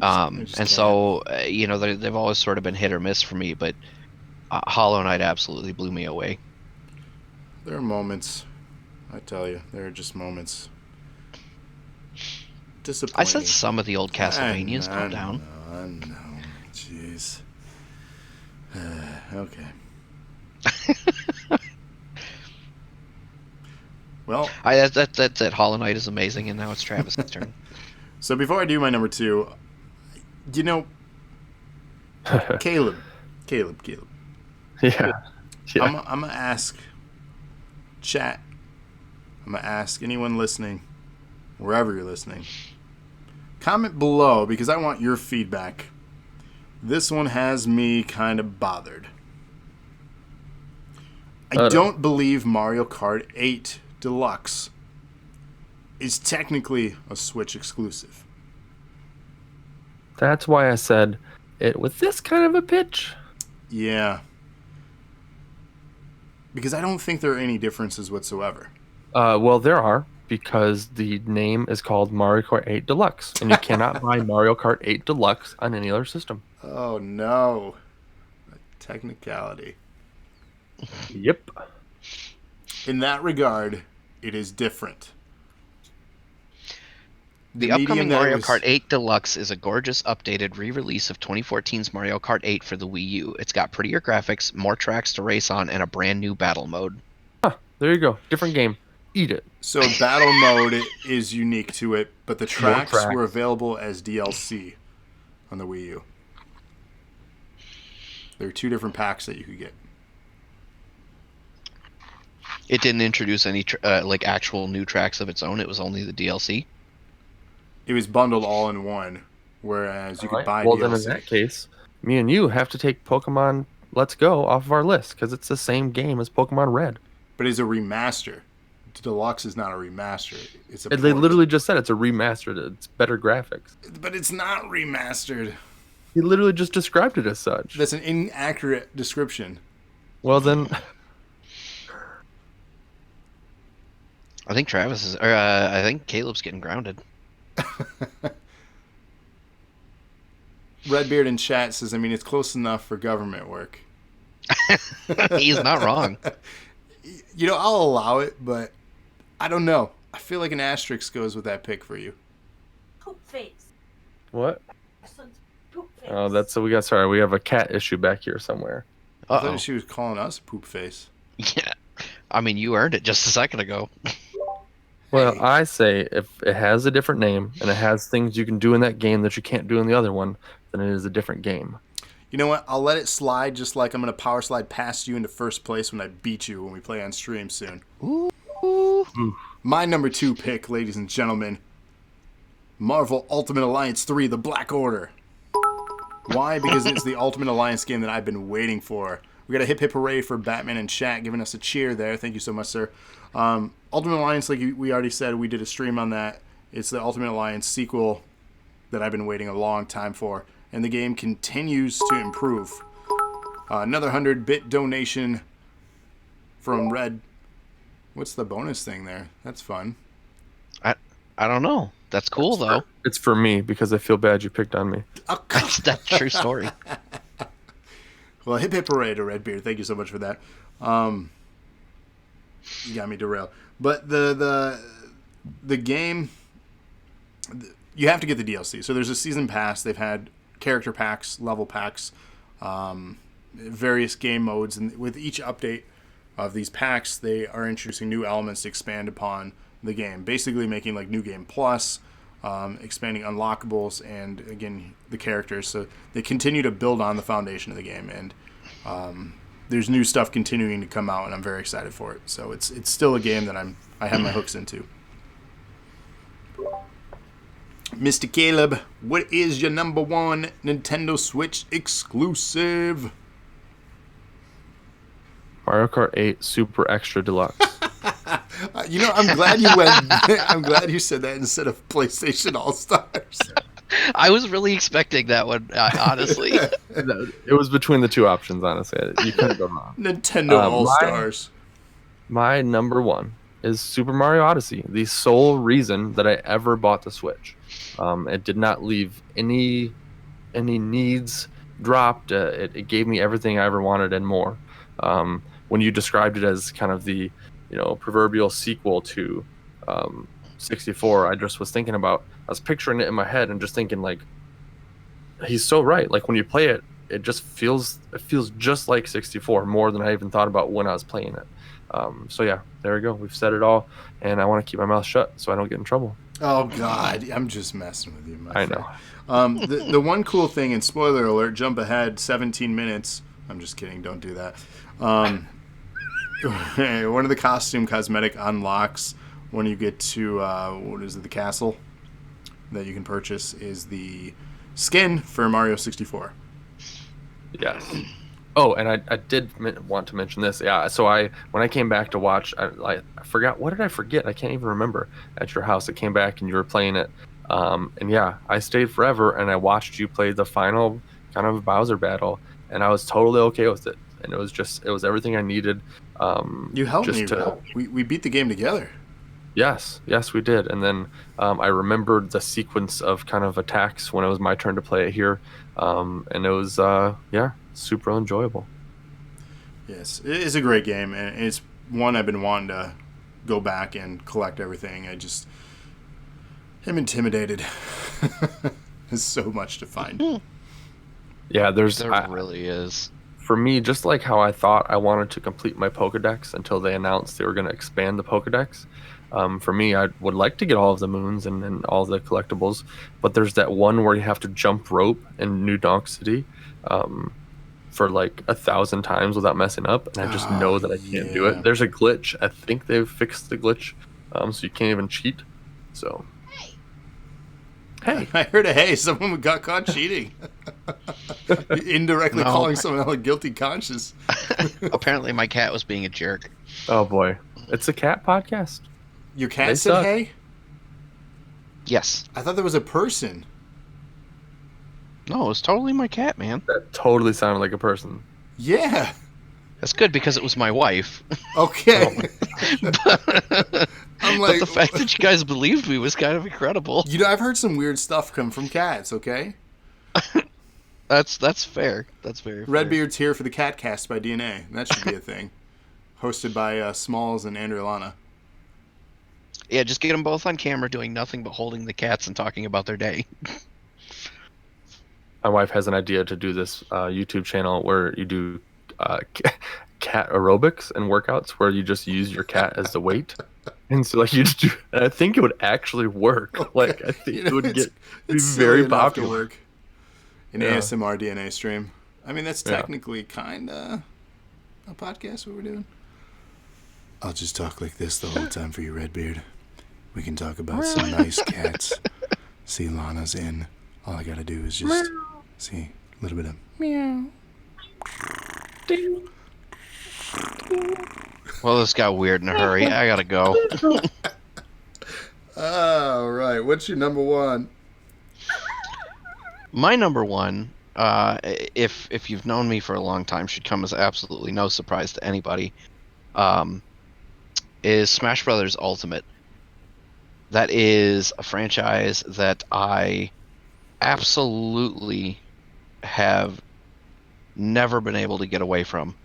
[SPEAKER 3] And so, they've always sort of been hit or miss for me, but Hollow Knight absolutely blew me away.
[SPEAKER 1] There are moments, I tell you, there are just moments. Disappointing.
[SPEAKER 3] I said some of the old Castlevanias, calm down.
[SPEAKER 1] I know, jeez. Okay. Well,
[SPEAKER 3] That's it. Hollow Knight is amazing, and now it's Travis's turn.
[SPEAKER 1] so before I do my number 2, you know, Caleb.
[SPEAKER 2] Yeah.
[SPEAKER 1] I'm gonna ask chat. I'm gonna ask anyone listening, wherever you're listening, comment below because I want your feedback. This one has me kind of bothered. I don't believe Mario Kart 8 Deluxe is technically a Switch exclusive.
[SPEAKER 2] That's why I said it with this kind of a pitch.
[SPEAKER 1] Yeah. Because I don't think there are any differences whatsoever.
[SPEAKER 2] Well, there are, because the name is called Mario Kart 8 Deluxe, and you cannot buy Mario Kart 8 Deluxe on any other system.
[SPEAKER 1] Oh, no. Technicality.
[SPEAKER 2] Yep.
[SPEAKER 1] In that regard, it is different.
[SPEAKER 3] The upcoming Mario Kart 8 Deluxe is a gorgeous, updated re-release of 2014's Mario Kart 8 for the Wii U. It's got prettier graphics, more tracks to race on, and a brand new battle mode.
[SPEAKER 2] Huh, there you go. Different game. Eat it.
[SPEAKER 1] So battle mode is unique to it, but the tracks were available as DLC on the Wii U. There are 2 different packs that you could get.
[SPEAKER 3] It didn't introduce any like actual new tracks of its own. It was only the DLC.
[SPEAKER 1] It was bundled all in one, whereas you could buy
[SPEAKER 2] well,
[SPEAKER 1] DLC.
[SPEAKER 2] Then in that case, me and you have to take Pokemon Let's Go off of our list because it's the same game as Pokemon Red.
[SPEAKER 1] But it's a remaster. Deluxe is not a remaster. It's a
[SPEAKER 2] They literally just said it's a remastered. It's better graphics.
[SPEAKER 1] But it's not remastered.
[SPEAKER 2] He literally just described it as such.
[SPEAKER 1] That's an inaccurate description.
[SPEAKER 2] Well, then...
[SPEAKER 3] I think Travis is... I think Caleb's getting grounded.
[SPEAKER 1] Redbeard in chat says, I mean, it's close enough for government work.
[SPEAKER 3] He's not wrong.
[SPEAKER 1] You know, I'll allow it, but I don't know. I feel like an asterisk goes with that pick for you.
[SPEAKER 4] Poop face.
[SPEAKER 2] What?
[SPEAKER 4] Poop face.
[SPEAKER 2] Oh, that's... we got... Sorry, we have a cat issue back here somewhere.
[SPEAKER 1] I thought she was calling us a poop face.
[SPEAKER 3] Yeah. I mean, you earned it just a second ago.
[SPEAKER 2] Well, I say if it has a different name and it has things you can do in that game that you can't do in the other one, then it is a different game.
[SPEAKER 1] You know what? I'll let it slide just like I'm going to power slide past you into first place when I beat you when we play on stream soon.
[SPEAKER 3] Ooh.
[SPEAKER 1] My number 2 pick, ladies and gentlemen, Marvel Ultimate Alliance 3, The Black Order. Why? Because it's the Ultimate Alliance game that I've been waiting for. We got a hip hip hooray for Batman in chat giving us a cheer there. Thank you so much, sir. Ultimate Alliance, like we already said, we did a stream on that. It's the Ultimate Alliance sequel that I've been waiting a long time for. And the game continues to improve. Another 100-bit donation from Red. What's the bonus thing there? That's fun.
[SPEAKER 3] I don't know. That's cool, though.
[SPEAKER 2] It's for me because I feel bad you picked on me.
[SPEAKER 1] Oh,
[SPEAKER 3] That's a true story.
[SPEAKER 1] Well, hip hip hooray to Redbeard. Thank you so much for that. You got me derailed. But the game, you have to get the DLC. So there's a season pass. They've had character packs, level packs, various game modes. And with each update of these packs, they are introducing new elements to expand upon the game. Basically making like New Game Plus, expanding unlockables, and again, the characters. So they continue to build on the foundation of the game. And there's new stuff continuing to come out, and I'm very excited for it. So it's still a game that I have my hooks into. Mr. Caleb, what is your number 1 Nintendo Switch exclusive?
[SPEAKER 2] Mario Kart 8 Super Extra Deluxe.
[SPEAKER 1] You know, I'm glad you went. I'm glad you said that instead of PlayStation All Stars.
[SPEAKER 3] I was really expecting that one, honestly.
[SPEAKER 2] It was between the 2 options, honestly. You couldn't go wrong.
[SPEAKER 1] Nintendo All Stars.
[SPEAKER 2] My number 1 is Super Mario Odyssey, the sole reason that I ever bought the Switch. It did not leave any needs dropped. It gave me everything I ever wanted and more. When you described it as kind of the proverbial sequel to 64, I just was thinking about, I was picturing it in my head and just thinking, like, he's so right. Like, when you play it, it feels just like 64 more than I even thought about when I was playing it. So yeah, there we go. We've said it all, and I want to keep my mouth shut so I don't get in trouble.
[SPEAKER 1] Oh God, I'm just messing with you, my
[SPEAKER 2] I
[SPEAKER 1] friend.
[SPEAKER 2] know.
[SPEAKER 1] The one cool thing, and spoiler alert, jump ahead 17 minutes. I'm just kidding. Don't do that. One of the costume cosmetic unlocks when you get to the castle that you can purchase is the skin for Mario 64.
[SPEAKER 2] Yes. Oh, and I did want to mention this. Yeah, so when I came back to watch, I forgot, what did I forget? I can't even remember. At your house, I came back and you were playing it. And yeah, I stayed forever and I watched you play the final kind of Bowser battle, and I was totally okay with it. And it was everything I needed.
[SPEAKER 1] You helped
[SPEAKER 2] just
[SPEAKER 1] me.
[SPEAKER 2] to,
[SPEAKER 1] We beat the game together.
[SPEAKER 2] Yes, we did. And then I remembered the sequence of kind of attacks when it was my turn to play it here. And it was, super enjoyable.
[SPEAKER 1] Yes, it is a great game, and it's one I've been wanting to go back and collect everything. I'm intimidated. There's so much to find.
[SPEAKER 2] Yeah,
[SPEAKER 3] There really is.
[SPEAKER 2] For me, just like how I thought I wanted to complete my Pokedex until they announced they were going to expand the Pokedex. For me, I would like to get all of the moons and all the collectibles, but there's that one where you have to jump rope in New Donk City for like 1,000 times without messing up, and I just know that I can't do it. There's a glitch. I think they've fixed the glitch, so you can't even cheat. So, hey,
[SPEAKER 1] I heard a hey. Someone got caught cheating. Indirectly calling someone else a guilty conscience.
[SPEAKER 3] Apparently, my cat was being a jerk.
[SPEAKER 2] Oh boy, it's a cat podcast.
[SPEAKER 1] Your cat
[SPEAKER 2] They
[SPEAKER 1] said
[SPEAKER 2] suck.
[SPEAKER 1] hey?
[SPEAKER 3] Yes.
[SPEAKER 1] I thought there was a person.
[SPEAKER 3] No, it was totally my cat, man.
[SPEAKER 2] That totally sounded like a person.
[SPEAKER 1] Yeah.
[SPEAKER 3] That's good because it was my wife.
[SPEAKER 1] Okay.
[SPEAKER 3] But
[SPEAKER 1] I'm like,
[SPEAKER 3] the fact that you guys believed me was kind of incredible.
[SPEAKER 1] I've heard some weird stuff come from cats, okay?
[SPEAKER 3] That's fair. That's very fair.
[SPEAKER 1] Redbeard's here for the Cat Cast by DNA. That should be a thing. Hosted by Smalls and Andrew Lana.
[SPEAKER 3] Yeah, just get them both on camera doing nothing but holding the cats and talking about their day.
[SPEAKER 2] My wife has an idea to do this YouTube channel where you do cat aerobics and workouts where you just use your cat as the weight. And so, like, you just do, and I think it would actually work.
[SPEAKER 1] Okay.
[SPEAKER 2] Like, I think it would be
[SPEAKER 1] it's
[SPEAKER 2] very
[SPEAKER 1] silly enough to
[SPEAKER 2] popular.
[SPEAKER 1] work. An ASMR DNA stream. I mean, that's technically kind of a podcast what we're doing. I'll just talk like this the whole time for you, Redbeard. We can talk about some nice cats. See, Lana's in. All I gotta do is just see a little bit of meow.
[SPEAKER 3] Well, this got weird in a hurry. I gotta go.
[SPEAKER 1] All right, what's your number one?
[SPEAKER 3] My number one, if you've known me for a long time, should come as absolutely no surprise to anybody, is Smash Brothers Ultimate. That is a franchise that I absolutely have never been able to get away from.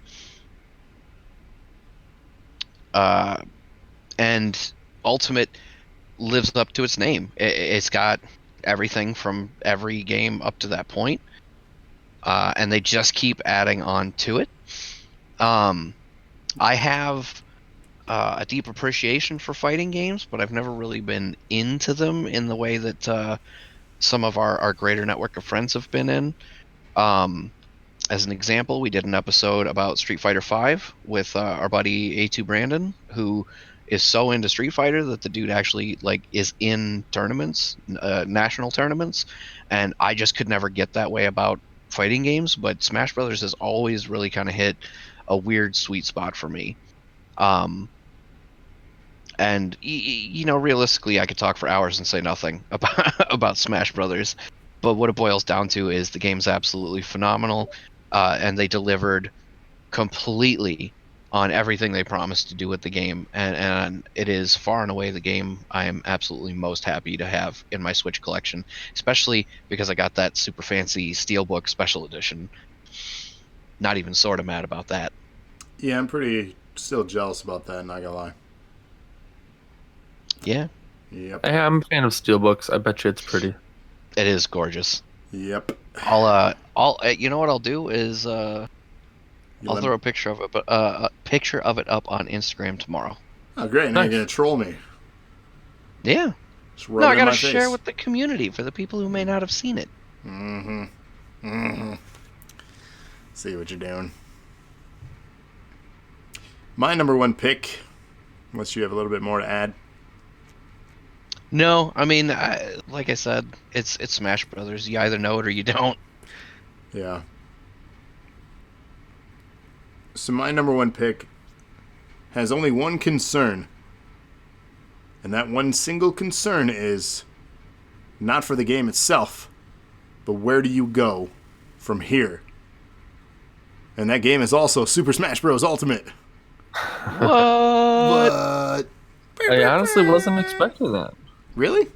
[SPEAKER 3] And Ultimate lives up to its name. It's got everything from every game up to that point, and they just keep adding on to it. I have a deep appreciation for fighting games, but I've never really been into them in the way that some of our greater network of friends have been in. As an example, we did an episode about Street Fighter V with our buddy A2 Brandon, who is so into Street Fighter that the dude actually is in tournaments, national tournaments, and I just could never get that way about fighting games. But Smash Brothers has always really kind of hit a weird sweet spot for me. And realistically, I could talk for hours and say nothing about Smash Brothers, but what it boils down to is the game's absolutely phenomenal, and they delivered completely on everything they promised to do with the game, and it is far and away the game I am absolutely most happy to have in my Switch collection, especially because I got that super fancy Steelbook Special Edition. Not even sort of mad about that.
[SPEAKER 1] Yeah, I'm pretty still jealous about that, not gonna lie.
[SPEAKER 3] Yeah.
[SPEAKER 1] Yep.
[SPEAKER 2] I'm a fan of Steelbooks. I bet you it's pretty.
[SPEAKER 3] It is gorgeous.
[SPEAKER 1] Yep.
[SPEAKER 3] I'll you know what I'll do is I'll throw a picture of it, but picture of it up on Instagram tomorrow.
[SPEAKER 1] Oh, great. Now
[SPEAKER 2] Nice.
[SPEAKER 1] you're going to troll me.
[SPEAKER 3] Yeah.
[SPEAKER 1] Just
[SPEAKER 3] No,
[SPEAKER 1] rub
[SPEAKER 3] I
[SPEAKER 1] it in
[SPEAKER 3] gotta
[SPEAKER 1] my
[SPEAKER 3] share
[SPEAKER 1] face.
[SPEAKER 3] with the community for the people who may not have seen it.
[SPEAKER 1] Mm-hmm. Mm-hmm. See what you're doing. My number one pick, unless you have a little bit more to add.
[SPEAKER 3] No, I mean, like I said, it's Smash Brothers. You either know it or you don't.
[SPEAKER 1] Yeah. So my number one pick has only one concern. And that one single concern is not for the game itself, but where do you go from here? And that game is also Super Smash Bros. Ultimate.
[SPEAKER 3] What?
[SPEAKER 1] But
[SPEAKER 2] I honestly wasn't expecting that.
[SPEAKER 1] really?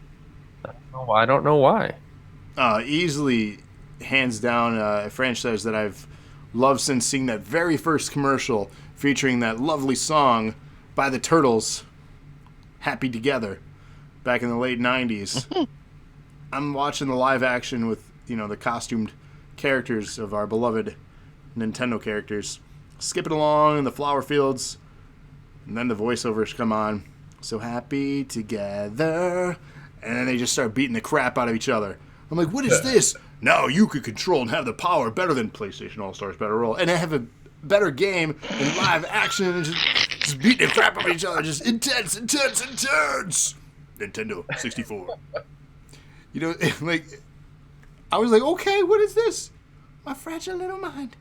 [SPEAKER 2] Oh, I don't know why.
[SPEAKER 1] Easily, hands down, a franchise that I've loved since seeing that very first commercial featuring that lovely song by the Turtles, Happy Together, back in the late 90s. I'm watching the live action with, the costumed characters of our beloved Nintendo characters, skipping along in the flower fields, and then the voiceovers come on. So happy together. And then they just start beating the crap out of each other. I'm like, what is this? Now you could control and have the power better than PlayStation All-Stars Battle Royale. And have a better game in live action and just beating the crap out of each other. Just intense. Nintendo 64. I was like, okay, what is this? My fragile little mind.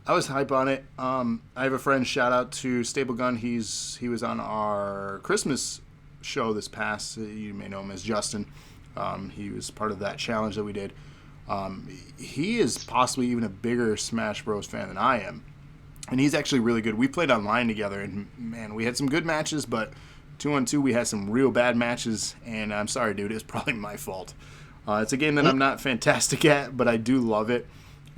[SPEAKER 1] I was hype on it. I have a friend, shout out to Stable Gun. He was on our Christmas show this past. You may know him as Justin. He was part of that challenge that we did. He is possibly even a bigger Smash Bros. Fan than I am. And he's actually really good. We played online together, and man, we had some good matches, but 2-on-2 we had some real bad matches, and I'm sorry, dude, it's probably my fault. It's a game that I'm not fantastic at, but I do love it.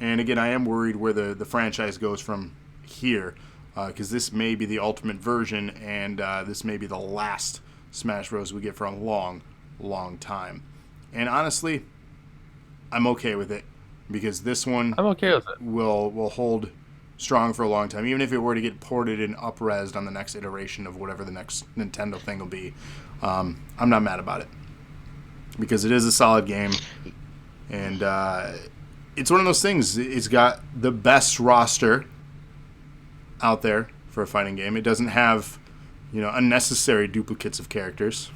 [SPEAKER 1] And again, I am worried where the franchise goes from here, because this may be the ultimate version, and this may be the last Smash Bros. We get for a long, long time. And honestly, I'm okay with it, because this one
[SPEAKER 2] I'm okay with it.
[SPEAKER 1] will hold strong for a long time, even if it were to get ported and up-resed on the next iteration of whatever the next Nintendo thing will be. I'm not mad about it, because it is a solid game, and it's one of those things. It's got the best roster out there for a fighting game. It doesn't have, unnecessary duplicates of characters.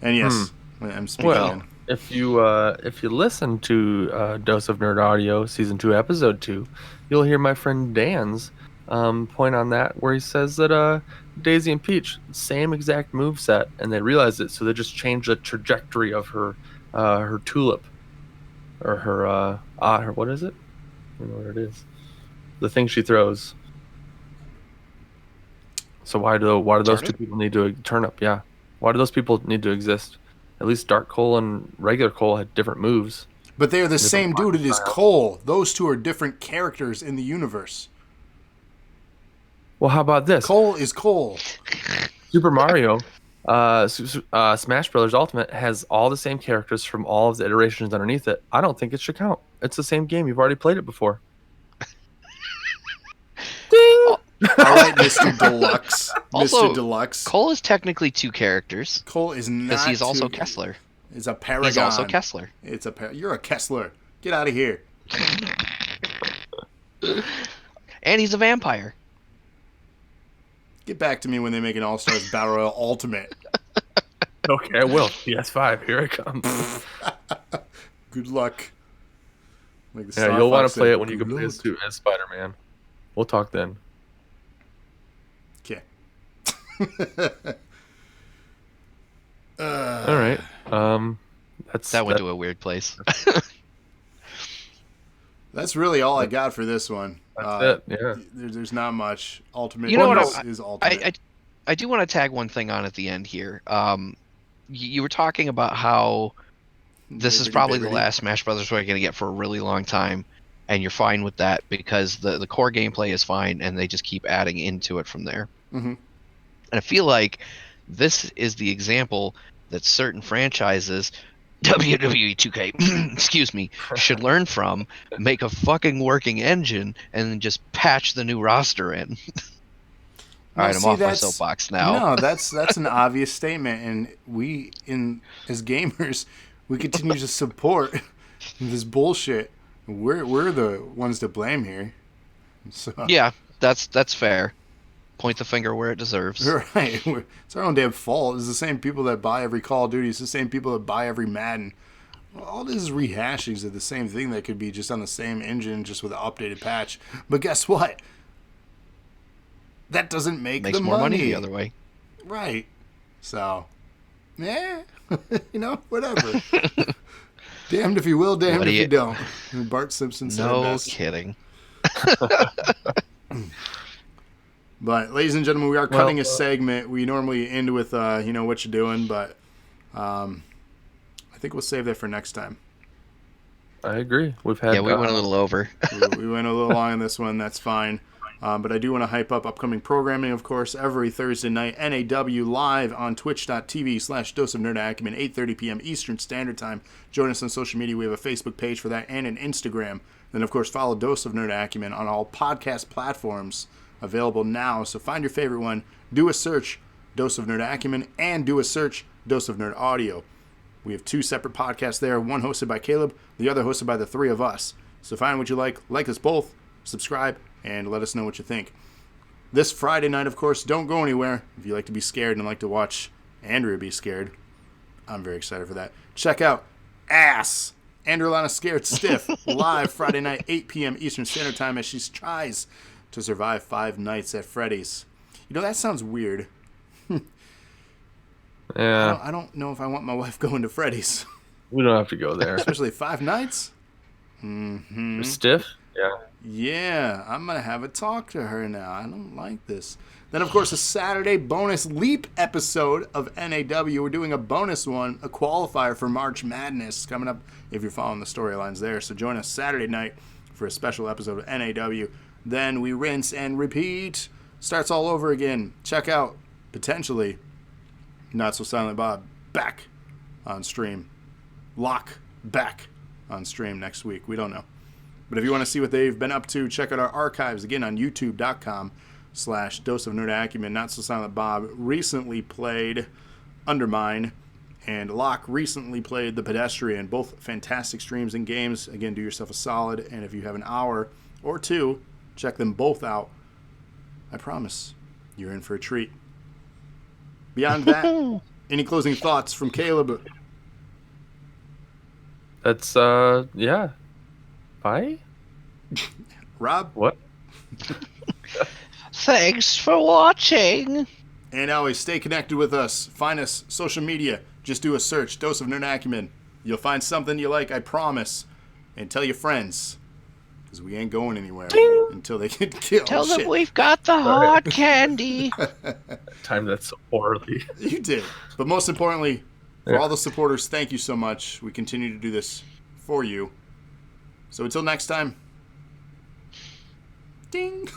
[SPEAKER 1] And yes, I'm speaking.
[SPEAKER 2] Well, if you listen to Dose of Nerd Audio Season 2, Episode 2, you'll hear my friend Dan's point on that, where he says that Daisy and Peach, same exact moveset, and they realized it, so they just changed the trajectory of her tulip. Or her what is it? I don't know what it is. The thing she throws. So why do those two people need to turnip? Yeah, why do those people need to exist? At least Dark Cole and regular Cole had different moves.
[SPEAKER 1] But they are the same dude. It is Cole. Those two are different characters in the universe.
[SPEAKER 2] Well, how about this?
[SPEAKER 1] Cole is Cole.
[SPEAKER 2] Super Mario, Smash Brothers Ultimate has all the same characters from all of the iterations underneath it. I don't think it should count. It's the same game. You've already played it before. Ding!
[SPEAKER 1] All right, Mr. Deluxe.
[SPEAKER 3] Also,
[SPEAKER 1] Mr. Deluxe.
[SPEAKER 3] Cole is technically two characters.
[SPEAKER 1] Cole is not.
[SPEAKER 3] Because he's also
[SPEAKER 1] two-
[SPEAKER 3] Kessler.
[SPEAKER 1] He's a paragon.
[SPEAKER 3] He's also Kessler.
[SPEAKER 1] You're a Kessler. Get out of here.
[SPEAKER 3] And he's a vampire.
[SPEAKER 1] Get back to me when they make an All-Stars Battle Royale Ultimate.
[SPEAKER 2] Okay, I will. PS5, here it comes.
[SPEAKER 1] Good luck. Like the
[SPEAKER 2] Yeah,
[SPEAKER 1] Star
[SPEAKER 2] you'll want
[SPEAKER 1] Fox
[SPEAKER 2] to play
[SPEAKER 1] said,
[SPEAKER 2] it when you can
[SPEAKER 1] "Good
[SPEAKER 2] play
[SPEAKER 1] luck."
[SPEAKER 2] as Spider-Man. We'll talk then.
[SPEAKER 1] Okay.
[SPEAKER 2] All right.
[SPEAKER 3] That went to a weird place.
[SPEAKER 1] That's really all I got for this one.
[SPEAKER 2] That's it. Yeah.
[SPEAKER 1] There's not much. Ultimate
[SPEAKER 3] You know
[SPEAKER 1] is,
[SPEAKER 3] what,
[SPEAKER 1] is Ultimate.
[SPEAKER 3] I do want to tag one thing on at the end here. You were talking about how this is probably the last Smash Brothers we're going to get for a really long time, and you're fine with that because the core gameplay is fine, and they just keep adding into it from there.
[SPEAKER 1] Mm-hmm.
[SPEAKER 3] And I feel like this is the example that certain franchises WWE 2K, excuse me, should learn from, make a fucking working engine, and then just patch the new roster in. All right, I'm off my soapbox now.
[SPEAKER 1] No, that's an obvious statement, and we, as gamers, we continue to support this bullshit. We're the ones to blame here. So.
[SPEAKER 3] Yeah, that's fair. Point the finger where it deserves.
[SPEAKER 1] Right. It's our own damn fault. It's the same people that buy every Call of Duty. It's the same people that buy every Madden. All this is rehashings of the same thing that could be just on the same engine, just with an updated patch. But guess what? That doesn't make
[SPEAKER 3] Makes
[SPEAKER 1] the
[SPEAKER 3] more money
[SPEAKER 1] money
[SPEAKER 3] the other way.
[SPEAKER 1] Right. So, yeah. Whatever. Damned if you will, damned if you don't. Bart Simpson said
[SPEAKER 3] no
[SPEAKER 1] best.
[SPEAKER 3] kidding.
[SPEAKER 1] But, ladies and gentlemen, we are cutting a segment. We normally end with, what you're doing, but I think we'll save that for next time.
[SPEAKER 2] I agree. We went
[SPEAKER 3] a little over.
[SPEAKER 1] we went a little long on this one. That's fine. But I do want to hype up upcoming programming, of course, every Thursday night, NAW live on twitch.tv/Dose of Nerd Acumen, 8:30 p.m. Eastern Standard Time. Join us on social media. We have a Facebook page for that and an Instagram. Then, of course, follow Dose of Nerd Acumen on all podcast platforms available now. So find your favorite one. Do a search, Dose of Nerd Acumen, and do a search, Dose of Nerd Audio. We have 2 separate podcasts there, one hosted by Caleb, the other hosted by the 3 of us. So find what you like us both, subscribe, and let us know what you think. This Friday night, of course, don't go anywhere. If you like to be scared and like to watch Andrea be scared, I'm very excited for that. Check out Ass, Andrelana Scared Stiff, live Friday night, 8 p.m. Eastern Standard Time, as she tries to survive 5 nights at Freddy's. That sounds weird.
[SPEAKER 2] Yeah.
[SPEAKER 1] I don't know if I want my wife going to Freddy's.
[SPEAKER 2] We don't have to go there.
[SPEAKER 1] Especially 5 nights. Mm-hmm.
[SPEAKER 2] Stiff? Yeah.
[SPEAKER 1] Yeah, I'm going to have a talk to her now. I don't like this. Then, of course, a Saturday bonus Leap episode of NAW. We're doing a bonus one, a qualifier for March Madness coming up if you're following the storylines there. So join us Saturday night for a special episode of NAW. Then we rinse and repeat. Starts all over again. Check out, potentially, Not So Silent Bob back on stream. Lock back on stream next week. We don't know. But if you want to see what they've been up to, check out our archives again on youtube.com/Dose of Nerd Acumen. Not So Silent Bob recently played Undermine, and Locke recently played The Pedestrian. Both fantastic streams and games. Again, do yourself a solid, and if you have an hour or 2, check them both out. I promise you're in for a treat. Beyond that, any closing thoughts from Caleb?
[SPEAKER 2] That's, yeah. Bye?
[SPEAKER 1] Rob?
[SPEAKER 2] What?
[SPEAKER 3] Thanks for watching.
[SPEAKER 1] And always stay connected with us. Find us social media. Just do a search, Dose of Nerd Acumen. You'll find something you like, I promise. And tell your friends, because we ain't going anywhere until they get killed.
[SPEAKER 3] Tell them we've got the hard candy.
[SPEAKER 2] Time that's so poorly.
[SPEAKER 1] You did. But most importantly, for all the supporters, thank you so much. We continue to do this for you. So until next time, ding.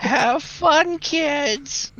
[SPEAKER 3] Have fun, kids.